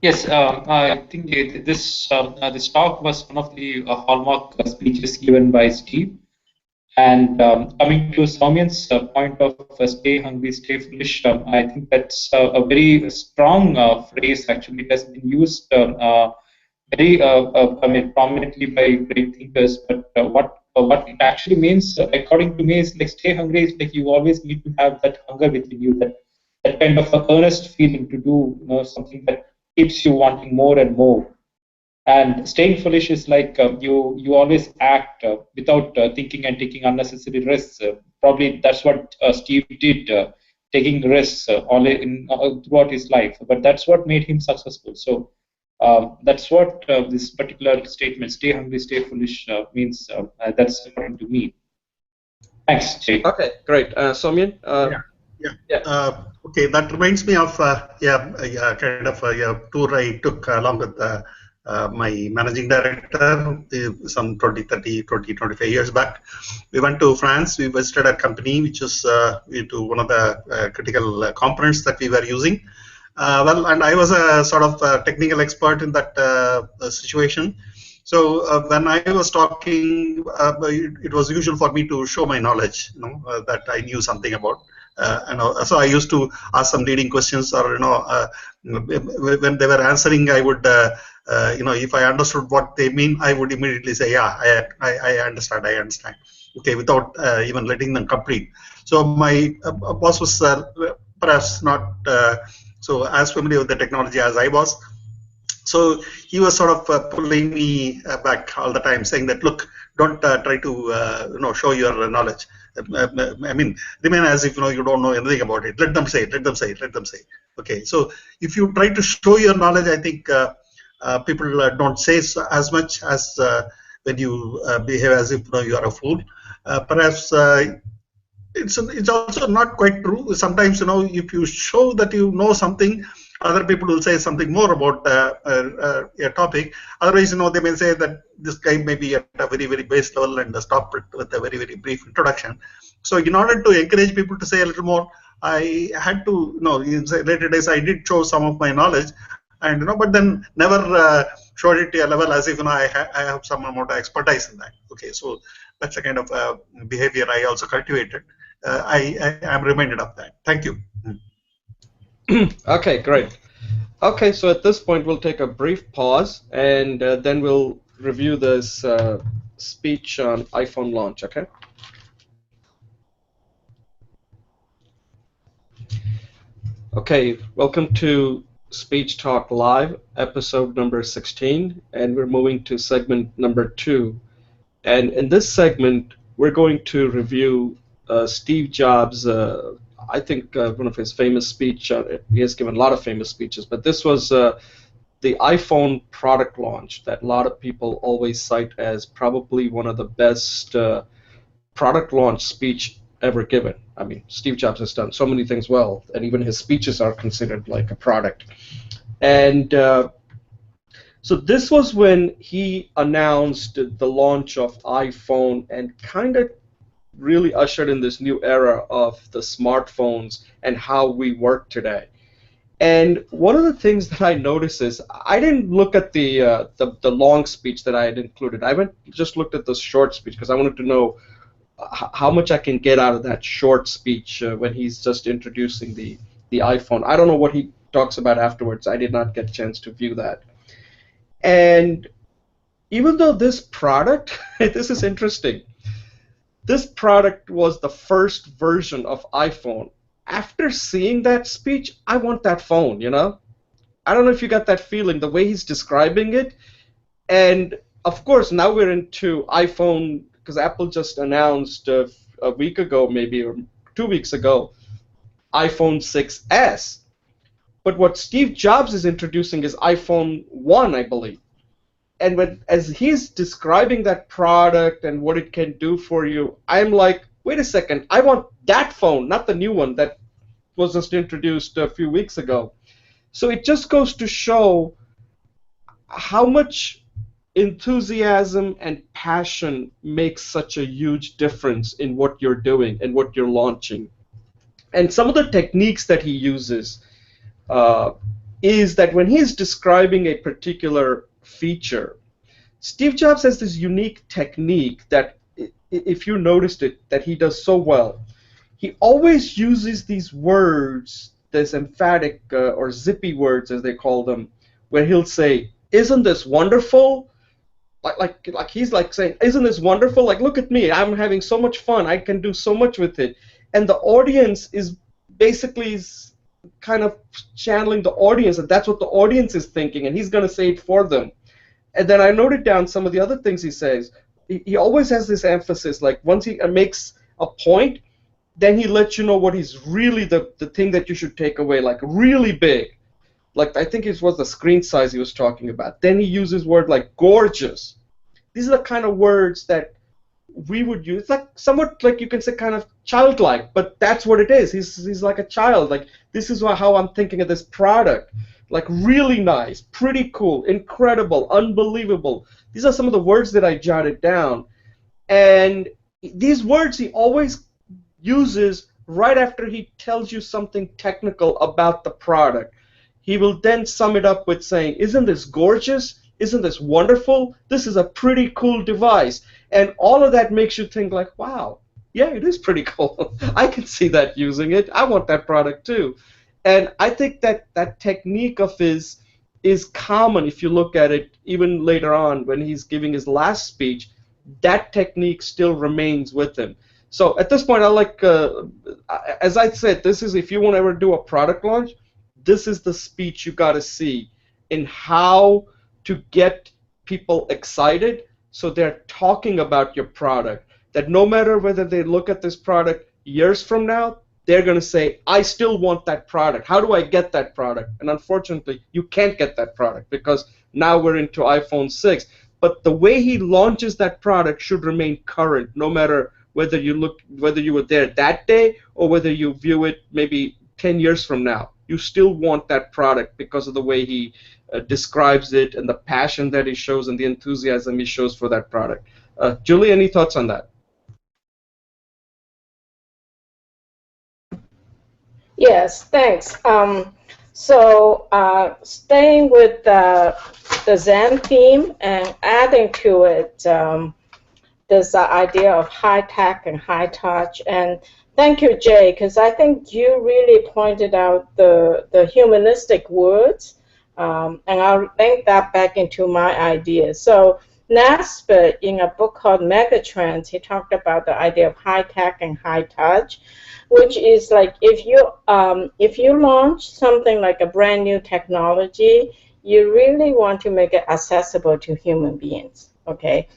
Yes, I think this talk was one of the hallmark speeches given by Steve. And coming to Soumyan's point of stay hungry, stay foolish, I think that's a very strong phrase. Actually, it has been used prominently by great thinkers. But what it actually means, according to me, is like stay hungry is like you always need to have that hunger within you, that kind of a earnest feeling to do something that keeps you wanting more and more. And staying foolish is like you always act without thinking and taking unnecessary risks. Probably that's what Steve did, taking risks throughout his life. But that's what made him successful. So that's what this particular statement, "Stay hungry, stay foolish," means. That's according to me. Thanks, Jay. Okay, great. Soumyan? Okay, that reminds me of kind of a tour I took along with my managing director some 25 years back. We went to France. We visited a company which is into one of the critical components that we were using. And I was a sort of technical expert in that situation. So when I was talking, it was usual for me to show my knowledge, that I knew something about. So I used to ask some leading questions, or when they were answering, I would, if I understood what they mean, I would immediately say, yeah, I understand, okay, without even letting them complete. So my boss was perhaps not so as familiar with the technology as I was. So he was sort of pulling me back all the time, saying that, look, don't try to show your knowledge. I mean, remain as if you don't know anything about it. Let them say it. Let them say it. Let them say it. Okay. So if you try to show your knowledge, I think people don't say so as much as when you behave as if you are a fool. Perhaps it's also not quite true. Sometimes if you show that you know something, other people will say something more about a topic. Otherwise, they may say that this guy may be at a very, very base level and stop it with a very, very brief introduction. So in order to encourage people to say a little more, I had to, in later days, I did show some of my knowledge, and but then never showed it to a level as if I have some amount of expertise in that. Okay, so that's the kind of behavior I also cultivated. I am reminded of that. Thank you. Okay, great. Okay, so at this point we'll take a brief pause, and then we'll review this speech on iPhone launch, okay? Okay, welcome to Speech Talk Live, episode number 16, and we're moving to segment number 2. And in this segment, we're going to review Steve Jobs' I think one of his famous speech. He has given a lot of famous speeches, but this was the iPhone product launch that a lot of people always cite as probably one of the best product launch speech ever given. I mean, Steve Jobs has done so many things well, and even his speeches are considered like a product. And so this was when he announced the launch of iPhone and kind of really ushered in this new era of the smartphones and how we work today. And one of the things that I noticed is I didn't look at the long speech that I had included. I just looked at the short speech because I wanted to know how much I can get out of that short speech when he's just introducing the iPhone. I don't know what he talks about afterwards. I did not get a chance to view that. And even though this product, this is interesting, this product was the first version of iPhone. After seeing that speech, I want that phone, I don't know if you got that feeling, the way he's describing it. And of course, now we're into iPhone, because Apple just announced a week ago, maybe, or 2 weeks ago, iPhone 6s. But what Steve Jobs is introducing is iPhone 1, I believe. And as he's describing that product and what it can do for you, I'm like, wait a second, I want that phone, not the new one that was just introduced a few weeks ago. So it just goes to show how much enthusiasm and passion makes such a huge difference in what you're doing and what you're launching. And some of the techniques that he uses is that when he's describing a particular feature, Steve Jobs has this unique technique that, if you noticed it, that he does so well. He always uses these words, this emphatic or zippy words, as they call them, where he'll say, "Isn't this wonderful?" Like he's like saying, "Isn't this wonderful? Like, look at me, I'm having so much fun. I can do so much with it." And the audience is basically kind of channeling the audience, and that's what the audience is thinking, and he's going to say it for them. And then I noted down some of the other things he says. He always has this emphasis, like once he makes a point, then he lets you know what he's really the thing that you should take away, like really big. Like I think it was the screen size he was talking about. Then he uses words like gorgeous. These are the kind of words that we would use, like somewhat like you can say kind of childlike, but that's what it is. He's like a child. Like this is how I'm thinking of this product. Like really nice, pretty cool, incredible, unbelievable. These are some of the words that I jotted down. And these words he always uses right after he tells you something technical about the product. He will then sum it up with saying, "Isn't this gorgeous? Isn't this wonderful? This is a pretty cool device." And all of that makes you think like, wow, yeah, it is pretty cool. I can see that using it. I want that product too. And I think that that technique of his is common if you look at it even later on when he's giving his last speech. That technique still remains with him. So at this point, I like, as I said, this is if you want to ever do a product launch, this is the speech you got to see. in how to get people excited so they're talking about your product. That no matter whether they look at this product years from now, they're going to say, I still want that product. How do I get that product? And unfortunately, you can't get that product because now we're into iPhone 6. But the way he launches that product should remain current, no matter whether you were there that day or whether you view it maybe 10 years from now. You still want that product because of the way he describes it and the passion that he shows and the enthusiasm he shows for that product. Julie, any thoughts on that? Yes, thanks. Staying with the Zen theme and adding to it this idea of high tech and high touch. And thank you, Jay, because I think you really pointed out the humanistic words, and I'll link that back into my idea. So Nasbet, in a book called Megatrends, he talked about the idea of high tech and high touch, which is like if you launch something like a brand new technology, you really want to make it accessible to human beings. Okay,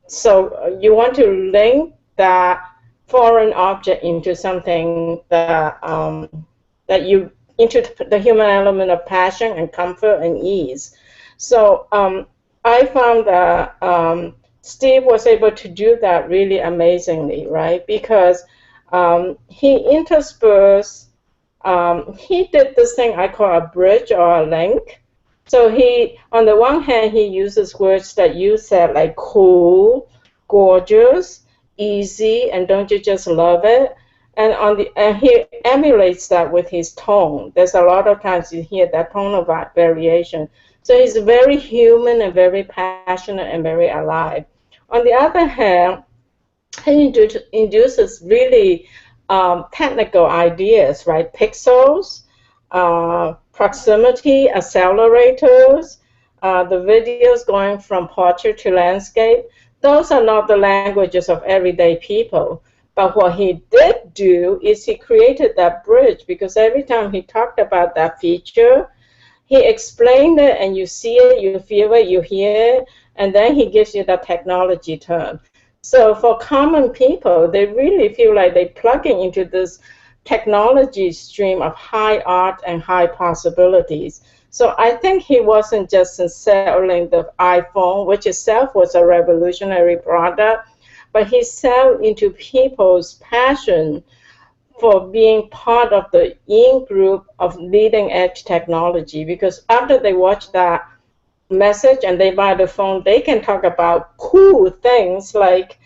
so you want to link that foreign object into something that into the human element of passion and comfort and ease. So I found that Steve was able to do that really amazingly, right? Because he interspersed, he did this thing I call a bridge or a link. So he, on the one hand, he uses words that you said, like cool, gorgeous, easy, and don't you just love it? And he emulates that with his tone. There's a lot of times you hear that tone of variation. So he's very human and very passionate and very alive. On the other hand, he induces really technical ideas, right? Pixels, proximity, accelerators, the videos going from portrait to landscape. Those are not the languages of everyday people. But what he did do is he created that bridge, because every time he talked about that feature, he explained it and you see it, you feel it, you hear it, and then he gives you the technology term. So for common people, they really feel like they're plugging into this technology stream of high art and high possibilities. So I think he wasn't just selling the iPhone, which itself was a revolutionary product, but he sold into people's passion for being part of the in-group of leading-edge technology. Because after they watch that message and they buy the phone, they can talk about cool things like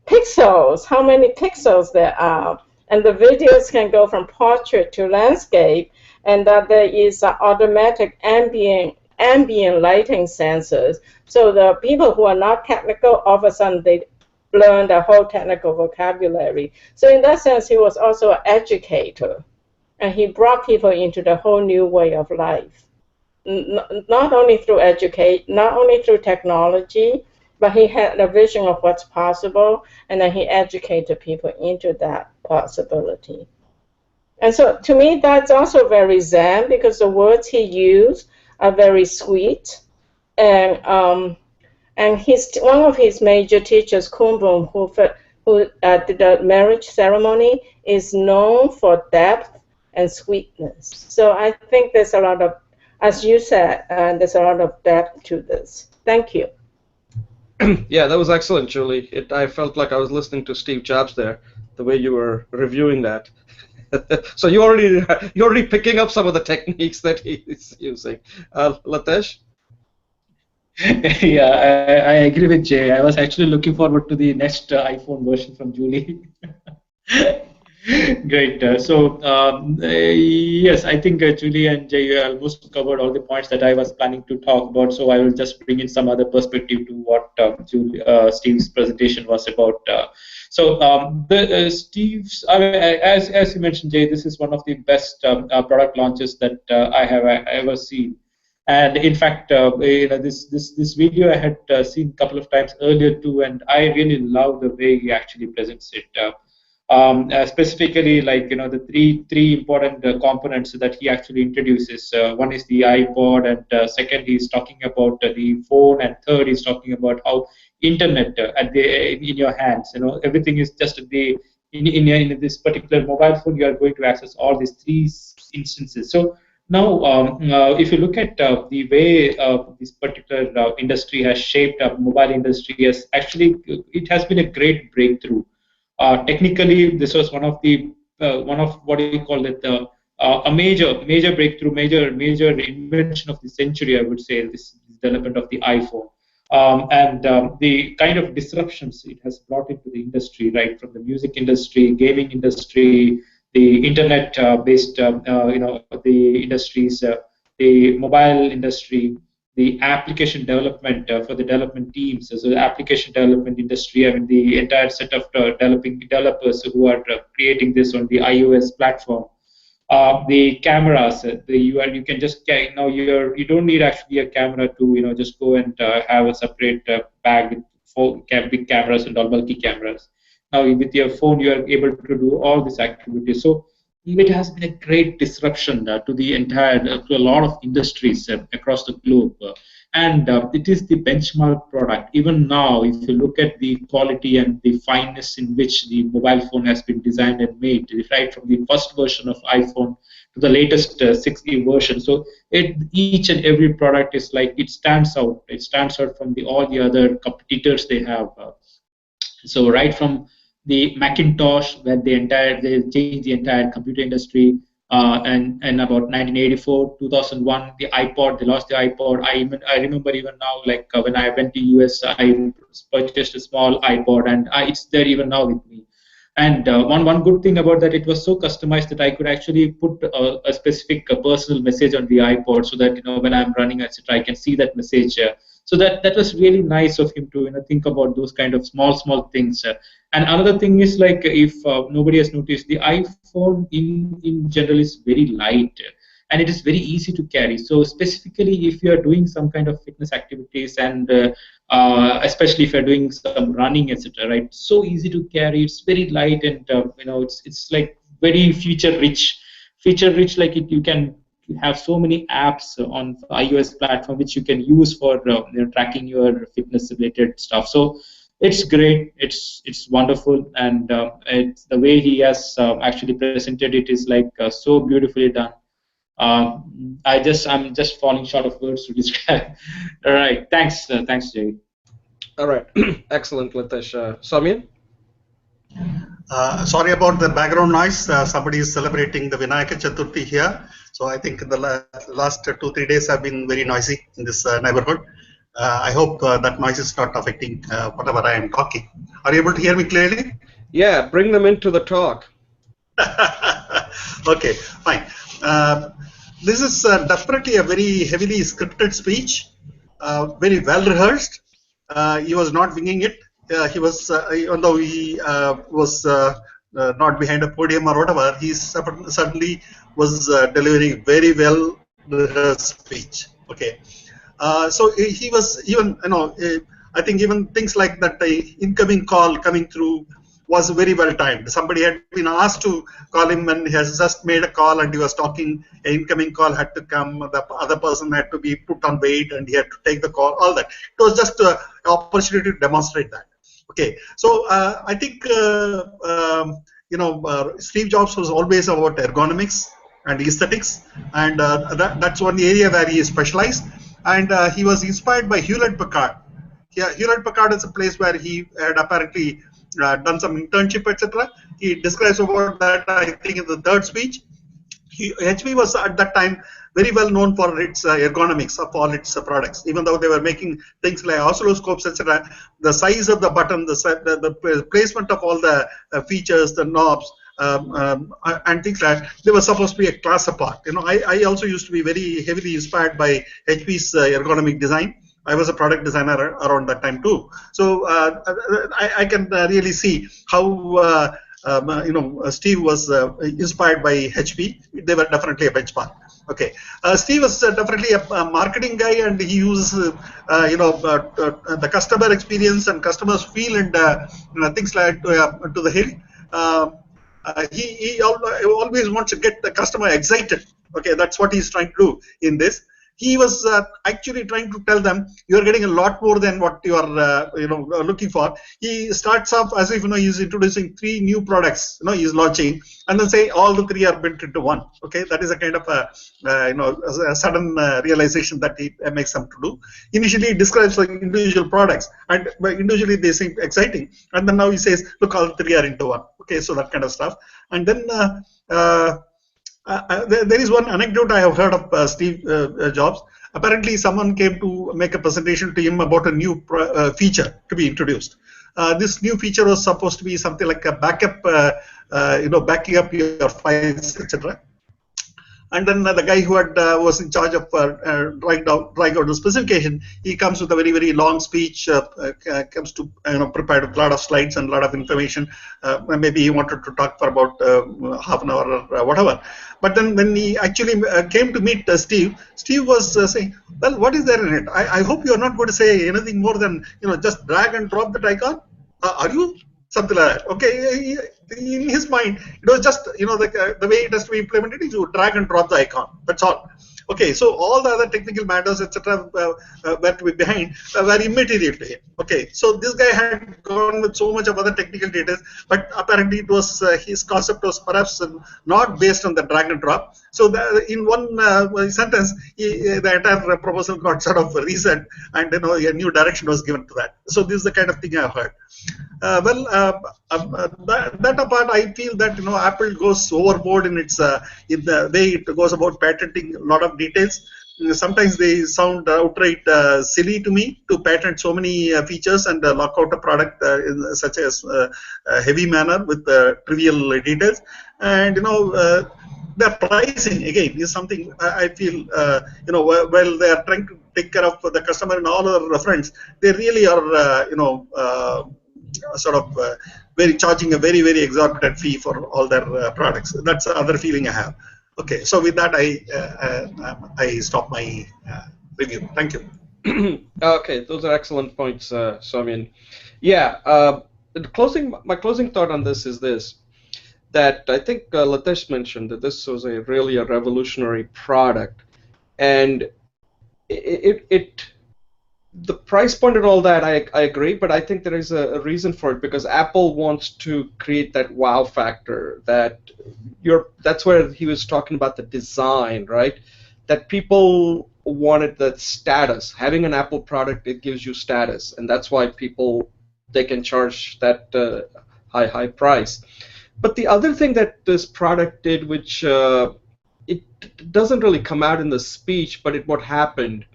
pixels, how many pixels there are, and the videos can go from portrait to landscape, and that there is automatic ambient lighting sensors. So the people who are not technical, all of a sudden they learn the whole technical vocabulary. So in that sense, he was also an educator, and he brought people into the whole new way of life. Not only through not only through technology, but he had a vision of what's possible, and then he educated people into that possibility. And so to me, that's also very Zen, because the words he used are very sweet. And one of his major teachers, Kumbum, who did the marriage ceremony, is known for depth and sweetness. So I think there's a lot of, as you said, there's a lot of depth to this. Thank you. Yeah, that was excellent, Julie. I felt like I was listening to Steve Jobs there, the way you were reviewing that. So you're already picking up some of the techniques that he's using. Latesh? Yeah, I agree with Jay. I was actually looking forward to the next iPhone version from Julie. Great. Yes, I think Julie and Jay almost covered all the points that I was planning to talk about. So I will just bring in some other perspective to what Steve's presentation was about. Steve's, I mean, as you mentioned, Jay, this is one of the best product launches that I have ever seen. And in fact, this video I had seen a couple of times earlier too, and I really love the way he actually presents it. Specifically, like the three important components that he actually introduces. One is the iPod, and second he's talking about the phone, and third he's talking about how internet at the in your hands. Everything is just at the in this particular mobile phone. You are going to access all these instances. So now, if you look at the way this particular industry has shaped up, mobile industry has actually it has been a great breakthrough. Technically, this was one of what do you call it, a major breakthrough, major invention of the century, I would say, this development of the iPhone. And the kind of disruptions it has brought into the industry, right, from the music industry, gaming industry, the internet-based, the industries, the mobile industry, the application development for the development teams, so the application development industry. I mean, the entire set of developing developers who are creating this on the iOS platform. The cameras, you can just now you don't need actually a camera to just go and have a separate bag with big cameras and all bulky cameras. Now with your phone you are able to do all these activities. So it has been a great disruption to the entire to a lot of industries across the globe. And it is the benchmark product. Even now, if you look at the quality and the fineness in which the mobile phone has been designed and made, right from the first version of iPhone to the latest 6G version. So each and every product is like it stands out. It stands out from all the other competitors they have. So right from the Macintosh, where they changed the entire computer industry, and about 1984, 2001, the iPod, they lost the iPod. I remember even now, like when I went to US, I purchased a small iPod, and it's there even now with me. And one good thing about that, it was so customized that I could actually put a specific personal message on the iPod, so that when I'm running, etc., I can see that message. So that was really nice of him to think about those kind of small things. And another thing is, like, if nobody has noticed, the iPhone in general is very light, and it is very easy to carry. So specifically, if you are doing some kind of fitness activities, and especially if you're doing some running, etc., right? So easy to carry. It's very light, and it's like very feature rich. Like you can have so many apps on the iOS platform which you can use for tracking your fitness related stuff. So it's great. It's wonderful, and it's the way he has actually presented it is like so beautifully done. I'm just falling short of words to describe. All right, thanks, Jay. All right, excellent, Litesh. Samyan? Sorry about the background noise. Somebody is celebrating the Vinayaka Chaturthi here. So I think the last 2-3 days have been very noisy in this neighborhood. I hope that noise is not affecting whatever I am talking. Are you able to hear me clearly? Yeah, bring them into the talk. Okay, fine. This is definitely a very heavily scripted speech, very well rehearsed. He was not winging it. He was, even though he was not behind a podium or whatever, he certainly was delivering very well rehearsed speech. Okay, so he was even, I think even things like that incoming call coming through was very well timed. Somebody had been asked to call him and he has just made a call and he was talking. An incoming call had to come. The other person had to be put on wait and he had to take the call. All that. It was just an opportunity to demonstrate that. Okay. So I think Steve Jobs was always about ergonomics and aesthetics, and that's one area where he is specialized. And he was inspired by Hewlett-Packard. Yeah, Hewlett-Packard is a place where he had apparently done some internship, etc. He describes about that, I think, in the third speech. HP was at that time very well known for its ergonomics of all its products. Even though they were making things like oscilloscopes, etc., the size of the button, the placement of all the features, the knobs, and things like that, they were supposed to be a class apart. I also used to be very heavily inspired by HP's ergonomic design. I was a product designer around that time too. So I can really see how Steve was inspired by HP. They were definitely a benchmark. Okay, Steve was definitely a marketing guy, and he uses the customer experience and customers feel and things like to the hill. he always wants to get the customer excited. Okay, that's what he's trying to do in this. He was actually trying to tell them you're getting a lot more than what you are looking for. He starts off as if he's introducing 3 new products he's launching, and then say all the 3 are built into one. Okay, that is a kind of a sudden realization that he makes them to do. Initially he describes like individual products, and individually they seem exciting, and then now he says look, all 3 are into one. Okay, so that kind of stuff. And then there is one anecdote I have heard of Steve Jobs. Apparently, someone came to make a presentation to him about a new feature to be introduced. This new feature was supposed to be something like a backup, backing up your files, etc. And then the guy who was in charge of writing out the specification, he comes with a very, very long speech, comes to prepared with a lot of slides and a lot of information. Maybe he wanted to talk for about half an hour or whatever. But then when he actually came to meet Steve, Steve was saying, well, what is there in it? I hope you're not going to say anything more than, just drag and drop that icon. Are you? Something like that. Okay, in his mind, it was just the way it has to be implemented is you drag and drop the icon. That's all. Okay, so all the other technical matters, etc., were to be behind were immaterial to him. Okay, so this guy had gone with so much of other technical details, but apparently it was his concept was perhaps not based on the drag and drop. So in one sentence, the entire proposal got sort of reset, and a new direction was given to that. So this is the kind of thing I've heard. That apart, I feel that Apple goes overboard in the way it goes about patenting a lot of details. Sometimes they sound outright silly to me to patent so many features and lock out a product in such a heavy manner with trivial details. And the pricing again is something I feel while they are trying to take care of the customer and all other fronts, they really are charging a very, very exorbitant fee for all their products. That's the other feeling I have. Okay, so with that I stop my review. Thank you. Okay, those are excellent points, Soumyan. Yeah, my closing thought on this is this, that I think Latesh mentioned that this was really a revolutionary product, and the price point and all that, I agree, but I think there is a reason for it, because Apple wants to create that wow factor. That's where he was talking about the design, right? That people wanted that status. Having an Apple product, it gives you status, and that's why they can charge that high price. But the other thing that this product did, which it doesn't really come out in the speech, but what happened.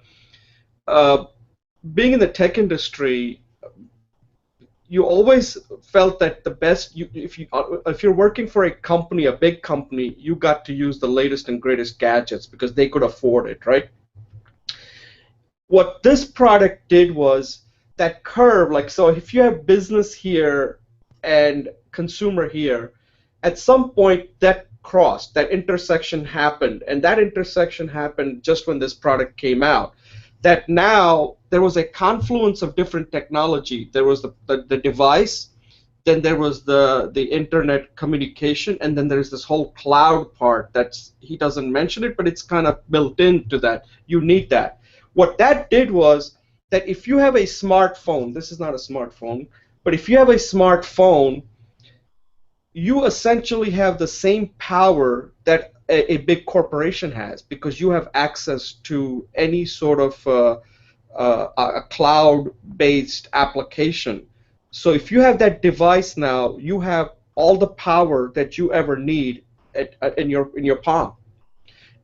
Being in the tech industry, you always felt that the best, if you're working for a company, a big company, you got to use the latest and greatest gadgets because they could afford it, right? What this product did was that curve, so if you have business here and consumer here, at some point that crossed, that intersection happened, and that intersection happened just when this product came out. That now there was a confluence of different technology. There was the device, then there was the internet communication, and then there's this whole cloud part he doesn't mention it, but it's kind of built into that. You need that. What that did was that if you have a smartphone, this is not a smartphone, but if you have a smartphone, you essentially have the same power that a big corporation has, because you have access to any sort of a cloud-based application. So if you have that device now, you have all the power that you ever need in your palm.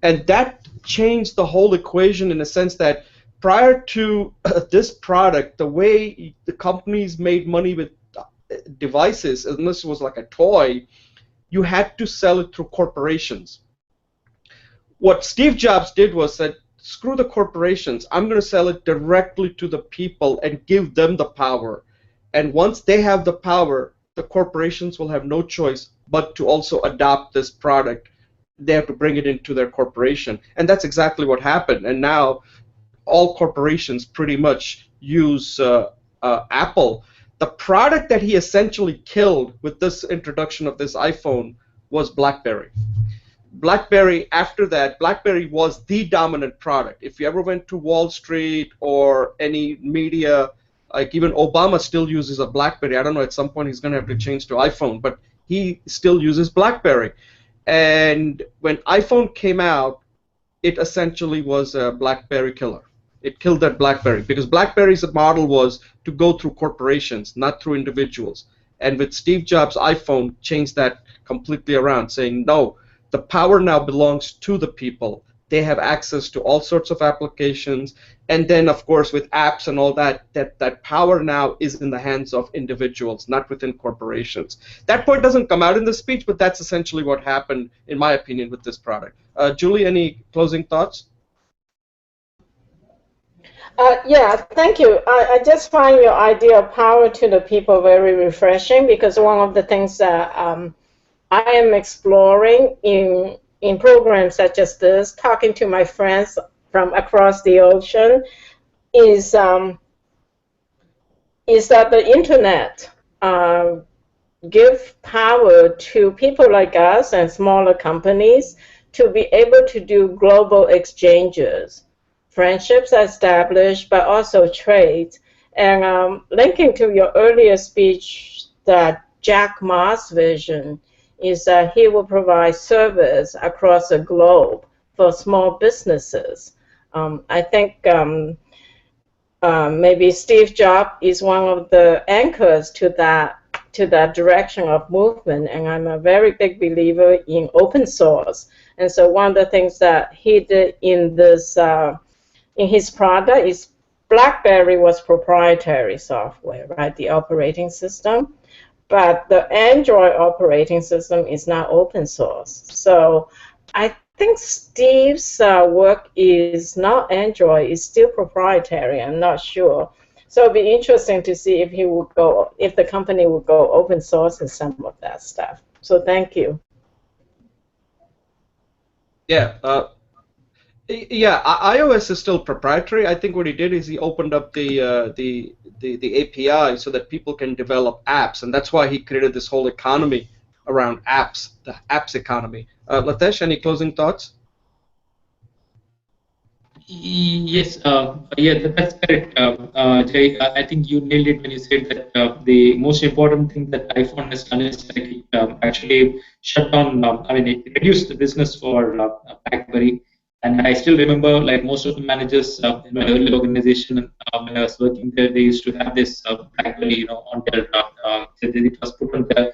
And that changed the whole equation in a sense that prior to this product, the way the companies made money with devices, unless it was like a toy, you had to sell it through corporations. What Steve Jobs did was said, screw the corporations, I'm going to sell it directly to the people and give them the power. And once they have the power, the corporations will have no choice but to also adopt this product. They have to bring it into their corporation. And that's exactly what happened. And now all corporations pretty much use Apple. The product that he essentially killed with this introduction of this iPhone was BlackBerry. BlackBerry, after that, BlackBerry was the dominant product. If you ever went to Wall Street or any media, like even Obama still uses a BlackBerry. I don't know, at some point he's going to have to change to iPhone, but he still uses BlackBerry. And when iPhone came out, it essentially was a BlackBerry killer. It killed that BlackBerry because BlackBerry's model was to go through corporations, not through individuals. And with Steve Jobs' iPhone, changed that completely around, saying no, the power now belongs to the people. They have access to all sorts of applications, and then of course with apps and all that, that power now is in the hands of individuals, not within corporations. That point doesn't come out in the speech, but that's essentially what happened, in my opinion, with this product. Julie, any closing thoughts? Yeah, thank you. I just find your idea of power to the people very refreshing, because one of the things that I am exploring in programs such as this, talking to my friends from across the ocean, is that the internet give power to people like us and smaller companies to be able to do global exchanges. Friendships are established, but also trade. And linking to your earlier speech, that Jack Ma's vision is that he will provide service across the globe for small businesses. I think maybe Steve Jobs is one of the anchors to that direction of movement, and I'm a very big believer in open source. And so one of the things that he did in this in his product is BlackBerry was proprietary software, right? The operating system. But the Android operating system is not open source. So I think Steve's work is not Android, it's still proprietary. I'm not sure. So it'd be interesting to see if the company would go open source in some of that stuff. So thank you. Yeah. iOS is still proprietary. I think what he did is he opened up the API so that people can develop apps, and that's why he created this whole economy around apps, the apps economy. Latesh, any closing thoughts? Yes, that's correct, Jay. I think you nailed it when you said that the most important thing that iPhone has done is like it actually shut down. It reduced the business for BlackBerry. And I still remember, like most of the managers in my early organization, when I was working there, they used to have this BlackBerry, on their. It was put on their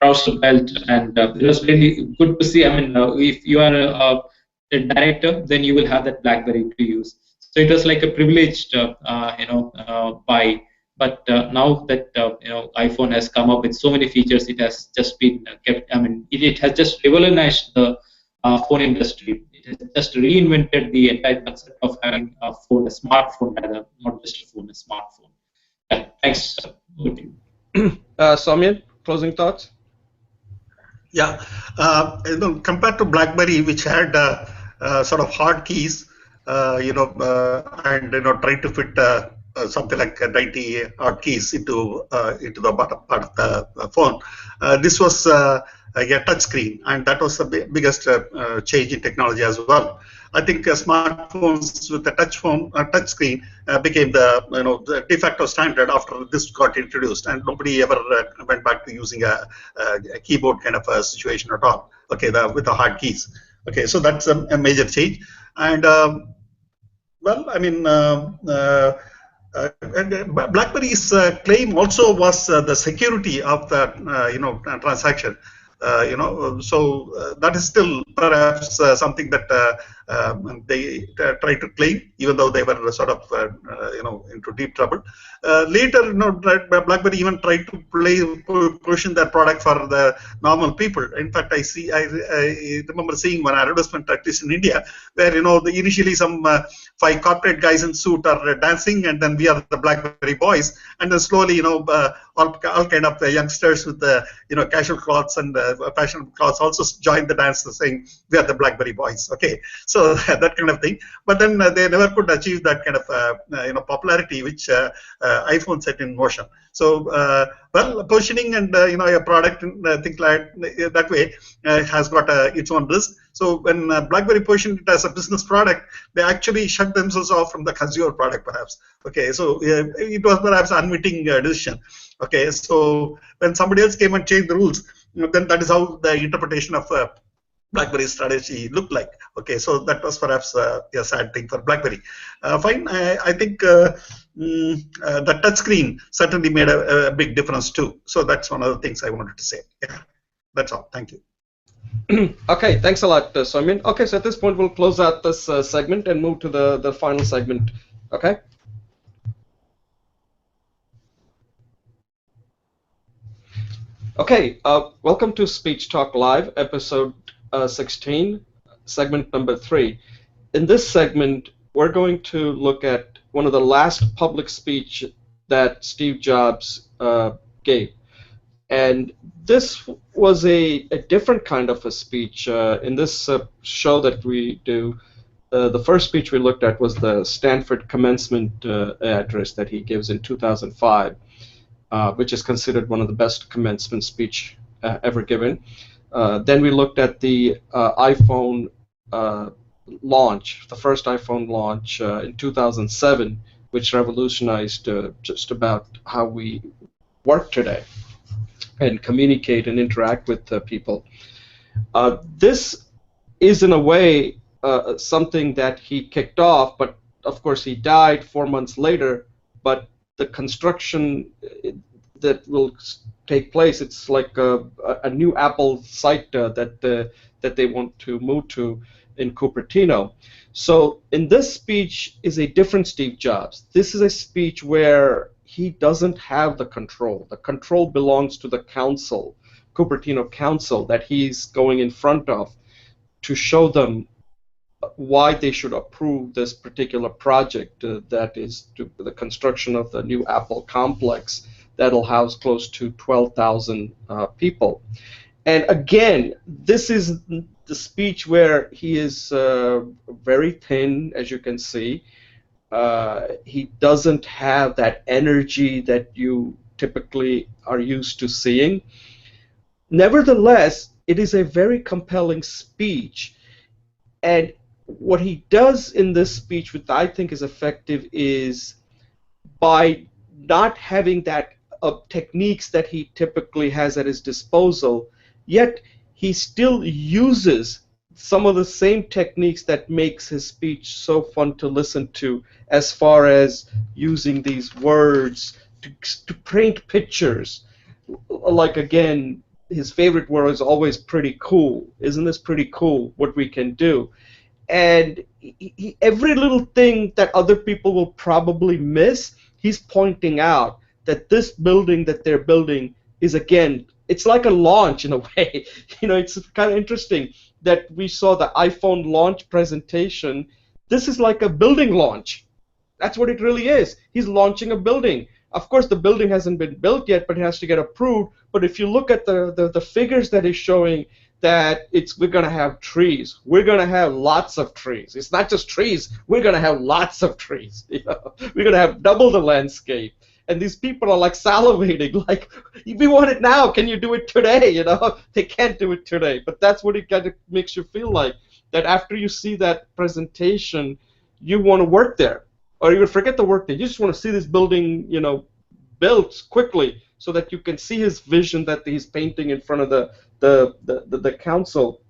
trouser belt, and it was really good to see. If you are a director, then you will have that BlackBerry to use. So it was like a privileged, buy. But now that iPhone has come up with so many features, it has just been kept. It has just revolutionized the phone industry. It has just reinvented the entire concept of having a phone, a smartphone, rather, not just a phone, a smartphone. Yeah, thanks. Soumya, closing thoughts? Yeah, compared to BlackBerry, which had sort of hard keys, and trying to fit something like 90 odd keys into the bottom part of the phone. This was a touch screen, and that was the biggest change in technology as well. I think smartphones with the touch screen became the de facto standard after this got introduced, and nobody ever went back to using a keyboard kind of a situation at all. Okay, with the hard keys. Okay, so that's a major change, and BlackBerry's claim also was the security of the transaction. So that is still perhaps something that they try to claim, even though they were sort of into deep trouble. Later, BlackBerry even tried to position their product for the normal people. In fact, I remember seeing one advertisement, at least in India, where initially some 5 corporate guys in suit are dancing, and then we are the BlackBerry boys, and then slowly all kind of youngsters with casual clothes and fashionable clothes also join the dance, saying we are the BlackBerry boys. Okay, so So that kind of thing. But then they never could achieve that kind of popularity which iPhone set in motion. So well, positioning and a product things like that way has got its own risk. So when BlackBerry positioned it as a business product, they actually shut themselves off from the consumer product, perhaps. Okay, so it was perhaps an unwitting decision. Okay, so when somebody else came and changed the rules, then that is how the interpretation of BlackBerry strategy looked like. Okay, so that was perhaps a sad thing for BlackBerry. Fine, I think the touchscreen certainly made a big difference too. So that's one of the things I wanted to say. Yeah, that's all. Thank you. Okay, thanks a lot, Soumyan. Okay, so at this point we'll close out this segment and move to the final segment. Okay. Okay, welcome to Speech Talk Live, episode 16, segment number 3. In this segment, we're going to look at one of the last public speech that Steve Jobs gave. And this was a different kind of a speech. In this show that we do, the first speech we looked at was the Stanford commencement address that he gives in 2005. Which is considered one of the best commencement speech ever given. Then we looked at the iPhone launch, the first iPhone launch in 2007, which revolutionized just about how we work today and communicate and interact with people. This is, in a way, something that he kicked off, but of course he died 4 months later, but the construction that will take place, it's like a new Apple site that they want to move to in Cupertino. So in this speech is a different Steve Jobs. This is a speech where he doesn't have the control. The control belongs to the council, Cupertino Council, that he's going in front of to show them why they should approve this particular project that is the construction of the new Apple complex that'll house close to 12,000 people. And again, this is the speech where he is very thin, as you can see. He doesn't have that energy that you typically are used to seeing. Nevertheless, it is a very compelling speech. And what he does in this speech, which I think is effective, is by not having that techniques that he typically has at his disposal, yet he still uses some of the same techniques that makes his speech so fun to listen to, as far as using these words to paint pictures. Like, again, his favorite word is always pretty cool. Isn't this pretty cool what we can do? And every little thing that other people will probably miss, he's pointing out that this building that they're building is, again, it's like a launch in a way. It's kind of interesting that we saw the iPhone launch presentation. This is like a building launch. That's what it really is. He's launching a building. Of course, the building hasn't been built yet, but it has to get approved. But if you look at the figures that he's showing, that we're going to have trees. We're going to have lots of trees. It's not just trees. We're going to have lots of trees. We're going to have double the landscape. And these people are like salivating, like, we want it now. Can you do it today? They can't do it today. But that's what it kind of makes you feel like, that after you see that presentation, you want to work there. Or you would forget to work there. You just want to see this building, built quickly, so that you can see his vision that he's painting in front of the council.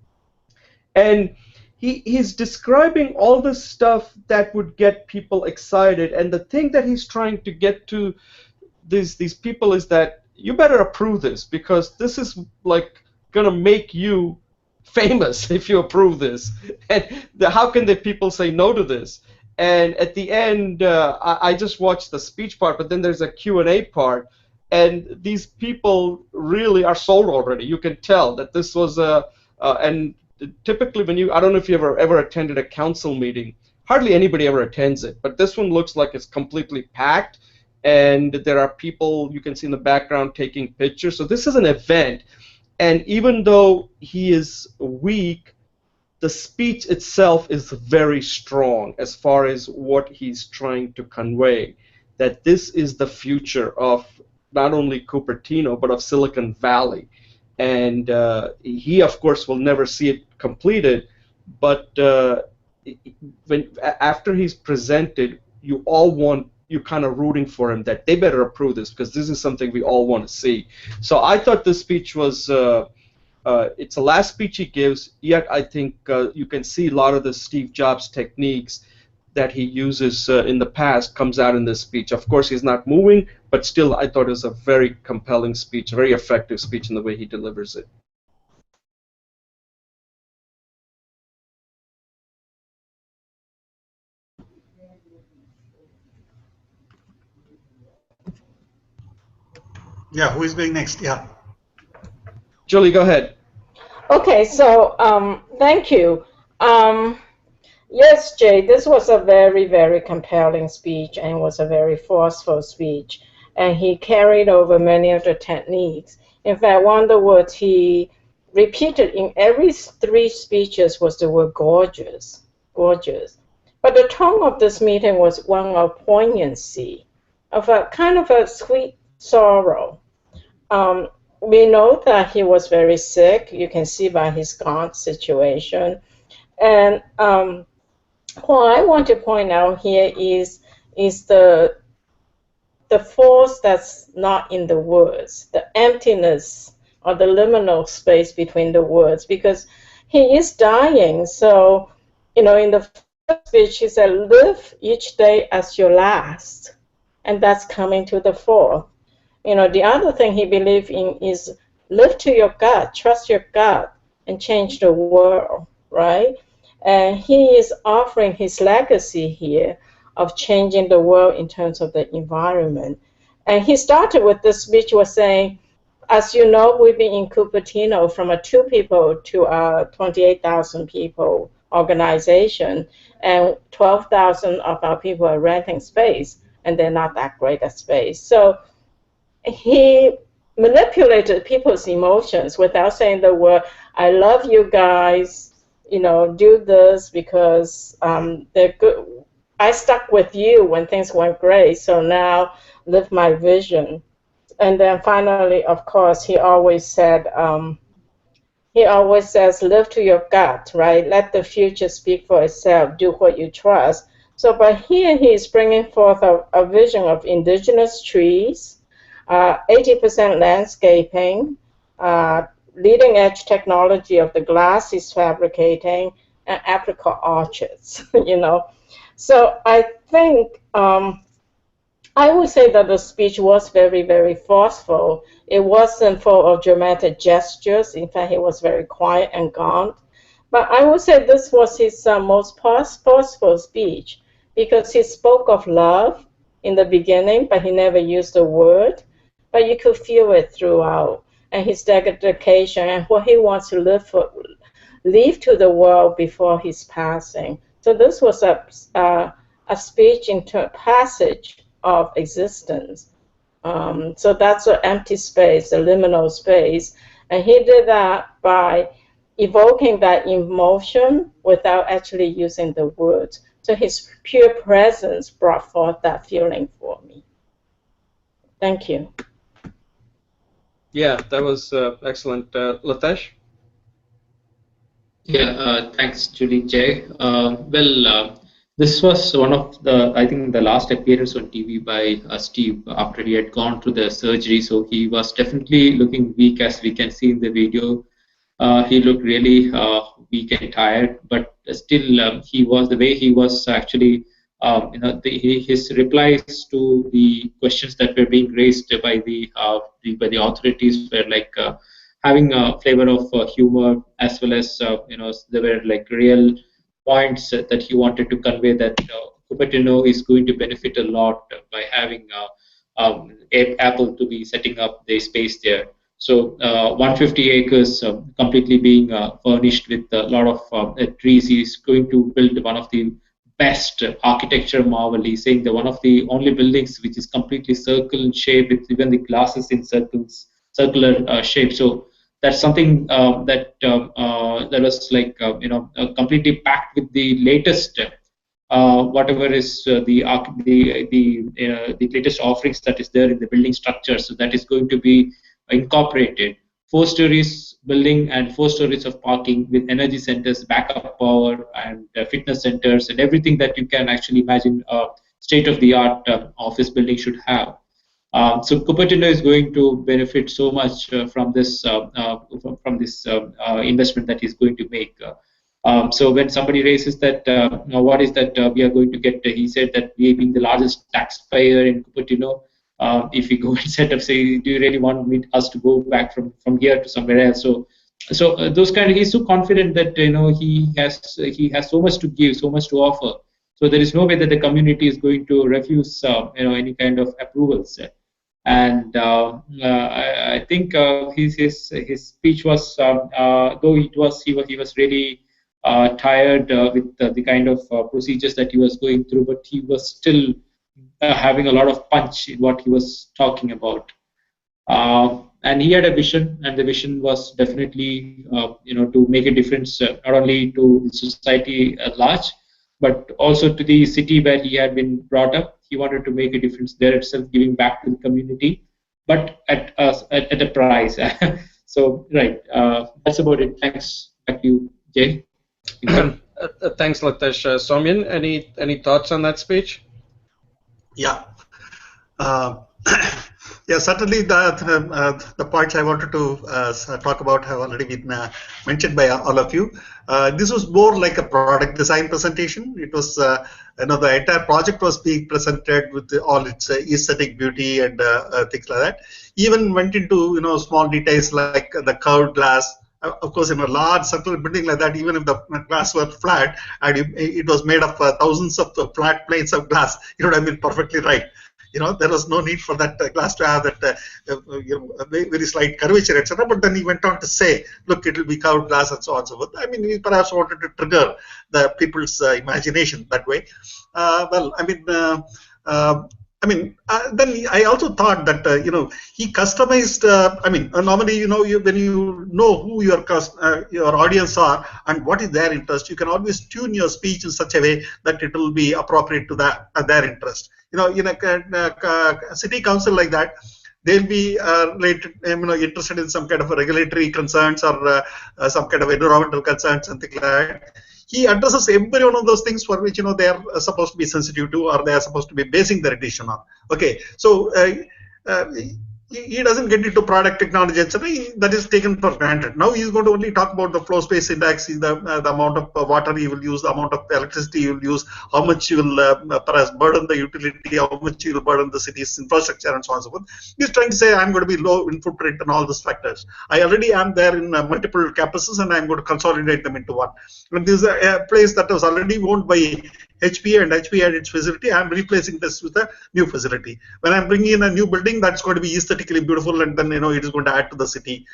And he's describing all the stuff that would get people excited. And the thing that he's trying to get to these people is that you better approve this, because this is like gonna make you famous if you approve this. And how can the people say no to this? And at the end, I just watched the speech part, but then there's a Q&A part, and these people really are sold already. You can tell that this was and typically when I don't know if you ever attended a council meeting, hardly anybody ever attends it, but this one looks like it's completely packed, and there are people you can see in the background taking pictures. So this is an event, and even though he is weak, the speech itself is very strong as far as what he's trying to convey, that this is the future of not only Cupertino, but of Silicon Valley. And he, of course, will never see it completed, but after he's presented, you're kind of rooting for him that they better approve this because this is something we all want to see. So I thought this speech was it's the last speech he gives, yet I think you can see a lot of the Steve Jobs techniques that he uses in the past comes out in this speech. Of course, he's not moving, but still I thought it was a very compelling speech, a very effective speech in the way he delivers it. Yeah, who is going next? Yeah. Julie, go ahead. Okay, so thank you. Yes, Jay, this was a very, very compelling speech and was a very forceful speech. And he carried over many of the techniques. In fact, one of the words he repeated in every three speeches was the word gorgeous, gorgeous. But the tone of this meeting was one of poignancy, of a kind of a sweet sorrow. We know that he was very sick. You can see by his gaunt situation. And what I want to point out here is the force that's not in the words, the emptiness or the liminal space between the words, because he is dying. So, in the first speech, he said, live each day as your last. And that's coming to the fore. The other thing he believed in is live to your gut, trust your gut, and change the world, right? And he is offering his legacy here of changing the world in terms of the environment. And he started with this speech was saying, as you know, we've been in Cupertino from a 2 people to a 28,000 people organization, and 12,000 of our people are renting space, and they're not that great at space. So he manipulated people's emotions without saying the word, I love you guys, do this because they're good. I stuck with you when things went great, so now live my vision. And then finally, of course, he always says, live to your gut, right? Let the future speak for itself. Do what you trust. So, but here he is bringing forth a vision of indigenous trees, 80% landscaping, leading edge technology of the glass he's fabricating, and apricot orchards, So I think I would say that the speech was very, very forceful. It wasn't full of dramatic gestures. In fact, he was very quiet and gaunt. But I would say this was his most forceful speech because he spoke of love in the beginning, but he never used the word. But you could feel it throughout, and his dedication and what he wants to leave to the world before his passing. So this was a speech into a passage of existence. So that's an empty space, a liminal space. And he did that by evoking that emotion without actually using the words. So his pure presence brought forth that feeling for me. Thank you. Yeah, that was excellent. Latesh? Yeah, thanks, Julie J. This was one of I think, the last appearance on TV by Steve after he had gone through the surgery. So he was definitely looking weak, as we can see in the video. He looked really weak and tired, but still, the way he was actually, his replies to the questions that were being raised by the authorities were like having a flavor of humor, as well as there were like real points that he wanted to convey, that Cupertino is going to benefit a lot by having Apple to be setting up the space there. So 150 acres completely being furnished with a lot of trees. He's going to build one of the best architecture marvel. He's saying that one of the only buildings which is completely circle in shape, with even the glasses in circular shape. So That's something that was like completely packed with the latest whatever is the latest offerings that is there in the building structure. So that is going to be incorporated. 4 stories building and 4 stories of parking with energy centers, backup power, and fitness centers, and everything that you can actually imagine a state-of-the-art office building should have. So Cupertino is going to benefit so much from this investment that he's going to make. So when somebody raises that, what is that we are going to get? He said that we being the largest taxpayer in Cupertino, if we go and set up, say, do you really want us to go back from here to somewhere else? So those kind of, he's so confident that he has so much to give, so much to offer. So there is no way that the community is going to refuse any kind of approvals. And I think his speech was, though he was really tired with the kind of procedures that he was going through, but he was still having a lot of punch in what he was talking about. And he had a vision, and the vision was definitely, to make a difference not only to the society at large, but also to the city where he had been brought up. He wanted to make a difference there itself, giving back to the community, but at a price. So, right, that's about it. Thanks. Back to you, Jay. Thanks, Litesh. Somyan, any thoughts on that speech? Yeah. Yeah, certainly the points I wanted to talk about have already been mentioned by all of you. This was more like a product design presentation. It was, the entire project was being presented with all its aesthetic beauty and things like that. Even went into small details like the curved glass. Of course, in a large circular building like that, even if the glass were flat and it was made of thousands of flat plates of glass, it would have been perfectly right. There was no need for that glass to have that very slight curvature, etc. But then he went on to say, look, it will be curved glass and so on and so forth. I mean, he perhaps wanted to trigger the people's imagination that way. Then I also thought that he customized. Normally when you know who your audience are and what is their interest, you can always tune your speech in such a way that it will be appropriate to their interest. In a city council like that, they'll be interested in some kind of regulatory concerns or some kind of environmental concerns, something like that. He addresses every one of those things for which they are supposed to be sensitive to, or they are supposed to be basing their decision on. Okay, so he doesn't get into product technology, etc. That is taken for granted. Now he's going to only talk about the flow space index, the amount of water he will use, the amount of electricity he will use, how much he will perhaps burden the utility, how much he will burden the city's infrastructure, and so on and so forth. He's trying to say, I'm going to be low in footprint and all these factors. I already am there in multiple campuses, and I'm going to consolidate them into one. And this is a place that was already owned by HP, and HP had its facility. I'm replacing this with a new facility. When I'm bringing in a new building, that's going to be aesthetically beautiful, and then it is going to add to the city.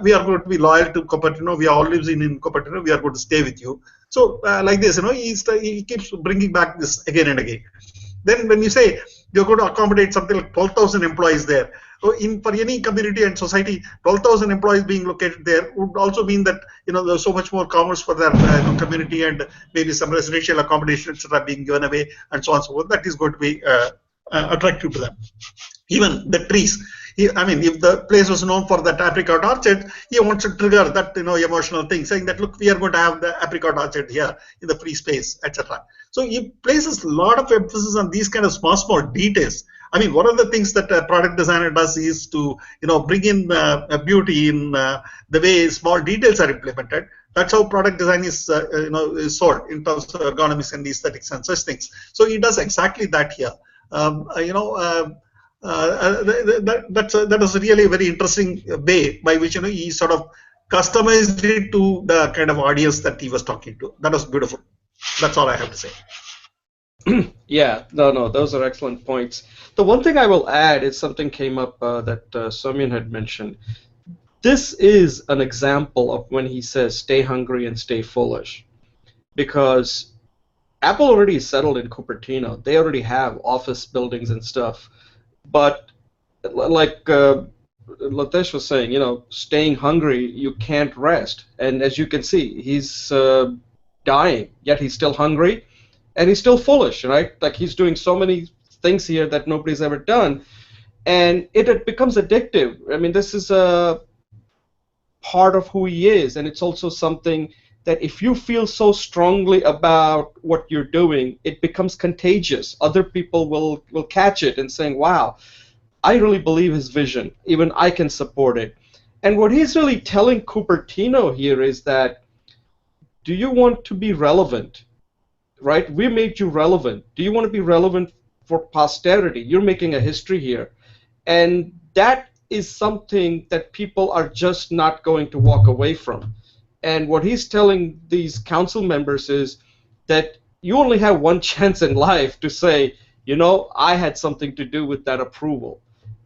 We are going to be loyal to Cupertino. We are always in Cupertino. We are going to stay with you. So like this, he keeps bringing back this again and again. Then when you say you're going to accommodate something like 12,000 employees there, for any community and society, 12,000 employees being located there would also mean that there's so much more commerce for their community, and maybe some residential accommodation, etc., being given away, and so on and so forth. That is going to be attractive to them. Even the trees. If the place was known for that apricot orchard, he wants to trigger that emotional thing, saying that, look, we are going to have the apricot orchard here in the free space, etc. So he places a lot of emphasis on these kind of small details. One of the things that a product designer does is to bring in beauty in the way small details are implemented. That's how product design is sold in terms of ergonomics and aesthetics and such things. So he does exactly that here. That was really a very interesting way by which he sort of customized it to the kind of audience that he was talking to. That was beautiful. That's all I have to say. Yeah, no, those are excellent points. The one thing I will add is something came up that Somyan had mentioned. This is an example of when he says stay hungry and stay foolish, because Apple already settled in Cupertino. They already have office buildings and stuff. But like Latesh was saying, staying hungry, you can't rest. And as you can see, he's dying, yet he's still hungry, and he's still foolish, right? Like he's doing so many things here that nobody's ever done, and it becomes addictive. I mean, this is a part of who he is, and it's also something that if you feel so strongly about what you're doing, it becomes contagious. Other people will catch it and saying, wow, I really believe his vision. Even I can support it. And what he's really telling Cupertino here is that, do you want to be relevant? Right? We made you relevant. Do you want to be relevant for posterity? You're making a history here. And that is something that people are just not going to walk away from. And what he's telling these council members is that you only have one chance in life to say, I had something to do with that approval.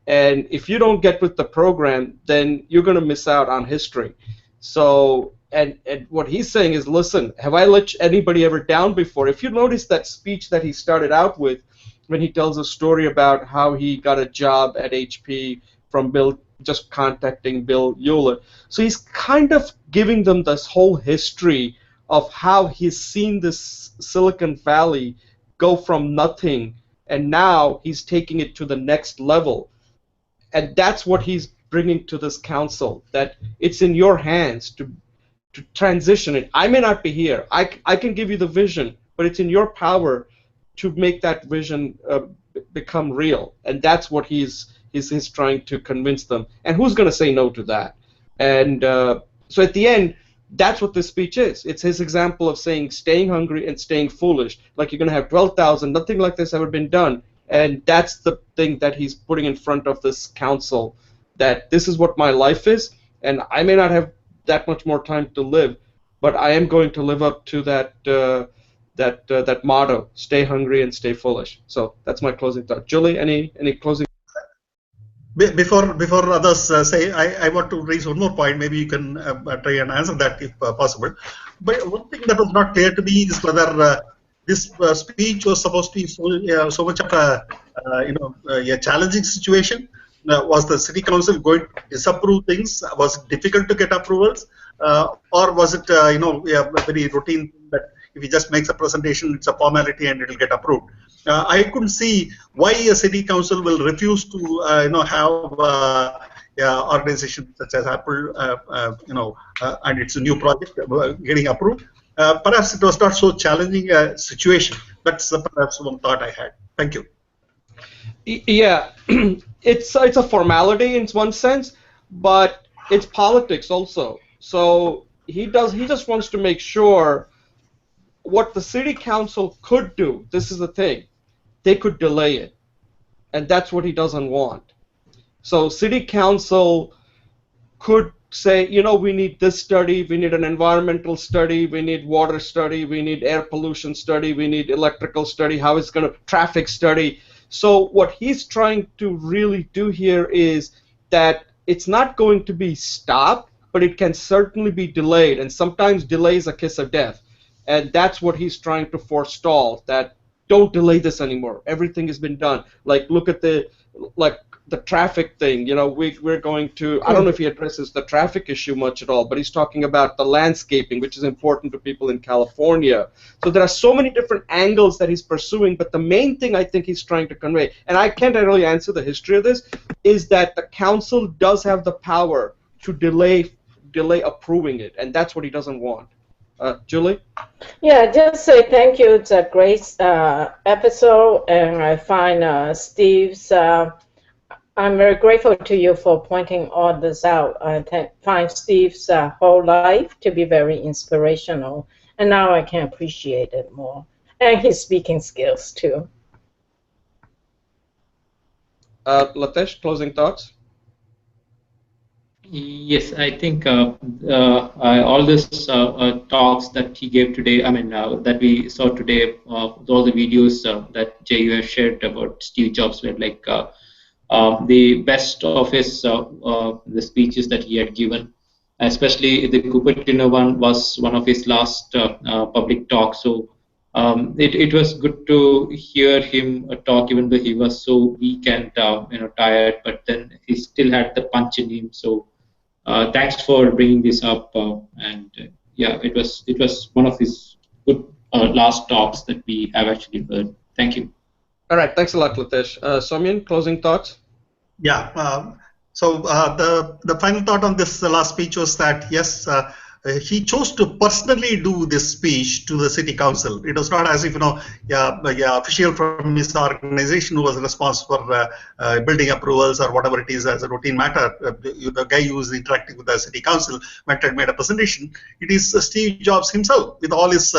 And if you don't get with the program, then you're going to miss out on history. So, and what he's saying is, listen, have I let anybody ever down before? If you notice that speech that he started out with, when he tells a story about how he got a job at HP from Bill, just contacting Bill Euler. So he's kind of giving them this whole history of how he's seen this Silicon Valley go from nothing, and now he's taking it to the next level. And that's what he's bringing to this council, that it's in your hands to transition it. I may not be here. I can give you the vision, but it's in your power to make that vision become real. And that's what he's trying to convince them. And who's going to say no to that? And so at the end, that's what this speech is. It's his example of saying staying hungry and staying foolish. Like you're going to have 12,000, nothing like this ever been done. And that's the thing that he's putting in front of this council, that this is what my life is, and I may not have that much more time to live, but I am going to live up to that motto: stay hungry and stay foolish. So that's my closing thought. Julie, any closing? Before others say, I want to raise one more point. Maybe you can try and answer that if possible. But one thing that was not clear to me is whether this speech was supposed to be so much of a challenging situation. Was the city council going to disapprove things? Was it difficult to get approvals, or was it a very routine thing that if he just makes a presentation, it's a formality and it will get approved? I couldn't see why a city council will refuse to have organizations such as Apple, and it's a new project getting approved. Perhaps it was not so challenging a situation. That's perhaps one thought I had. Thank you. Yeah, it's a formality in one sense, but it's politics also. So he just wants to make sure what the city council could do. This is the thing, they could delay it, and that's what he doesn't want. So city council could say, we need this study, we need an environmental study, we need water study, we need air pollution study, we need electrical study, how it's going to traffic study. So what he's trying to really do here is that it's not going to be stopped, but it can certainly be delayed, and sometimes delay is a kiss of death. And that's what he's trying to forestall, that don't delay this anymore. Everything has been done. Like, look at the traffic thing. We're going to, I don't know if he addresses the traffic issue much at all, but he's talking about the landscaping, which is important to people in California. So there are so many different angles that he's pursuing, but the main thing I think he's trying to convey, and I can't really answer the history of this, is that the council does have the power to delay approving it, and that's what he doesn't want. Julie? Yeah, just say thank you. It's a great episode, and I find Steve's. I'm very grateful to you for pointing all this out. I find Steve's whole life to be very inspirational, and now I can appreciate it more, and his speaking skills too. Latesh, closing thoughts? Yes, I think all this talks that he gave today, I mean, that we saw today, all the videos that Jay, you have shared about Steve Jobs were like the best of his the speeches that he had given. Especially the Cupertino one was one of his last public talks. So it was good to hear him talk, even though he was so weak and tired. But then he still had the punch in him. So thanks for bringing this up. And yeah, it was one of his good last talks that we have actually heard. Thank you. All right, thanks a lot, Litesh. Somyan, closing thoughts? Yeah. So the final thought on this last speech was that yes, he chose to personally do this speech to the city council. It was not as if official from his organization who was responsible for building approvals or whatever it is as a routine matter. The guy who was interacting with the city council went and made a presentation. It is Steve Jobs himself with all his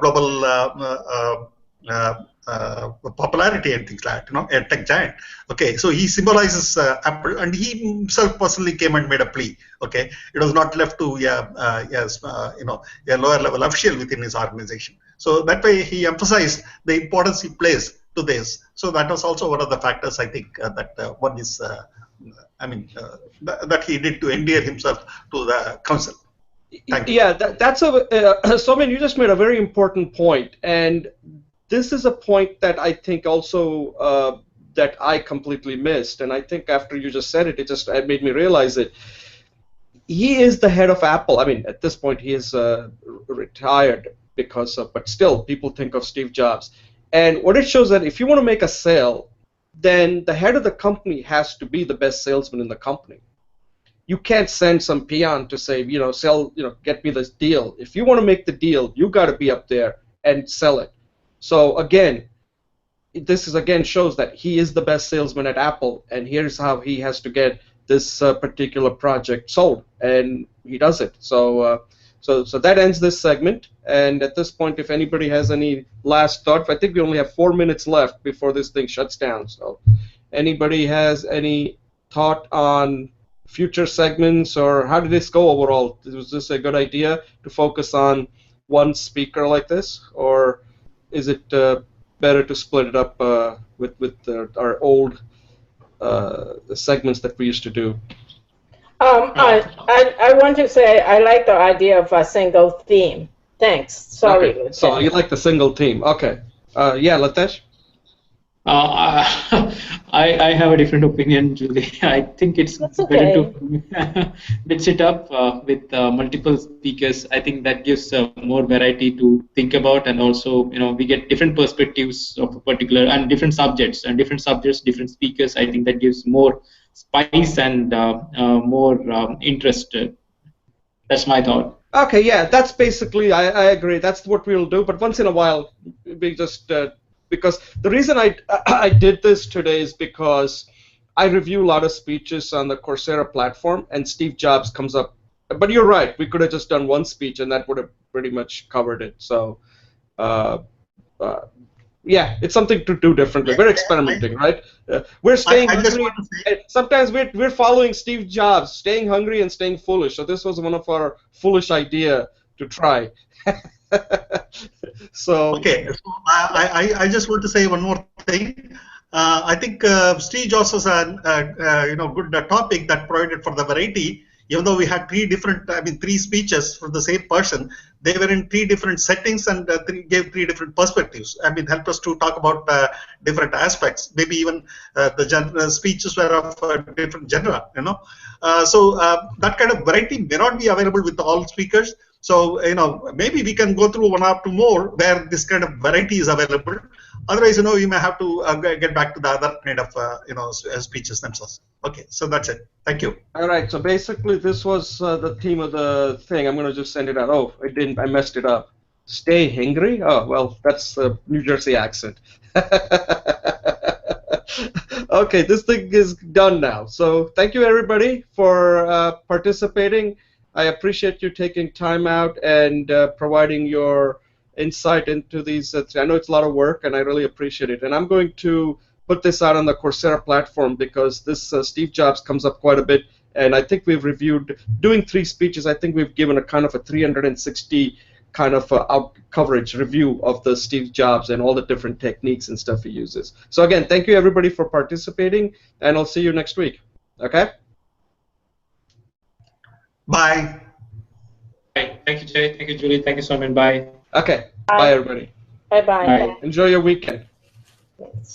global. Popularity and things like that, a tech giant. Okay, so he symbolizes Apple, and he himself personally came and made a plea. Okay, it was not left to a lower level official within his organization. So that way he emphasized the importance he placed to this. So that was also one of the factors I think that one is, that he did to endear himself to the council. Thank you. Yeah, that's Somyan, you just made a very important point, and this is a point that I think also that I completely missed, and I think after you just said it, it made me realize it. He is the head of Apple. I mean, at this point, he is retired but still, people think of Steve Jobs. And what it shows that if you want to make a sale, then the head of the company has to be the best salesman in the company. You can't send some peon to say, get me this deal. If you want to make the deal, you got to be up there and sell it. So again, this shows that he is the best salesman at Apple, and here's how he has to get this particular project sold, and he does it. So that ends this segment. And at this point, if anybody has any last thought, I think we only have 4 minutes left before this thing shuts down. So, anybody has any thought on future segments, or how did this go overall? Was this a good idea to focus on one speaker like this, or is it better to split it up with our old segments that we used to do? I want to say I like the idea of a single theme. Thanks. Sorry. Okay. So you like the single theme? Okay. Yeah, Litesh. I have a different opinion, Julie. I think it's better to mix it up with multiple speakers. I think that gives more variety to think about, and also we get different perspectives of a particular and different subjects, different speakers. I think that gives more spice and more interest. That's my thought. Okay, yeah, that's basically, I agree. That's what we'll do. But once in a while, we just because the reason I did this today is because I review a lot of speeches on the Coursera platform, and Steve Jobs comes up. But you're right, we could have just done one speech, and that would have pretty much covered it. So, yeah, it's something to do differently. We're experimenting, right? We're staying hungry. Sometimes we're following Steve Jobs, staying hungry and staying foolish. So this was one of our foolish idea to try. Okay, so I just want to say one more thing. I think Steve Jobs was a good topic that provided for the variety. Even though we had three speeches from the same person, they were in 3 different settings and gave 3 different perspectives. Helped us to talk about different aspects. Maybe even the speeches were of a different genre. So that kind of variety may not be available with all speakers. So maybe we can go through 1 or 2 more where this kind of variety is available. Otherwise, we may have to get back to the other kind of speeches themselves. Okay, so that's it. Thank you. All right. So basically, this was the theme of the thing. I'm going to just send it out. Oh, I messed it up. Stay hungry? Oh, well, that's the New Jersey accent. Okay, this thing is done now. So thank you, everybody, for participating. I appreciate you taking time out and providing your insight into these. I know it's a lot of work, and I really appreciate it. And I'm going to put this out on the Coursera platform because this Steve Jobs comes up quite a bit, and I think we've reviewed, doing 3 speeches, I think we've given a kind of a 360 kind of coverage review of the Steve Jobs and all the different techniques and stuff he uses. So again, thank you everybody for participating, and I'll see you next week. Okay? Bye. Thank you, Jay. Thank you, Julie. Thank you, Simon. Bye. Okay. Bye, everybody. Bye-bye. Bye. Enjoy your weekend. Thanks.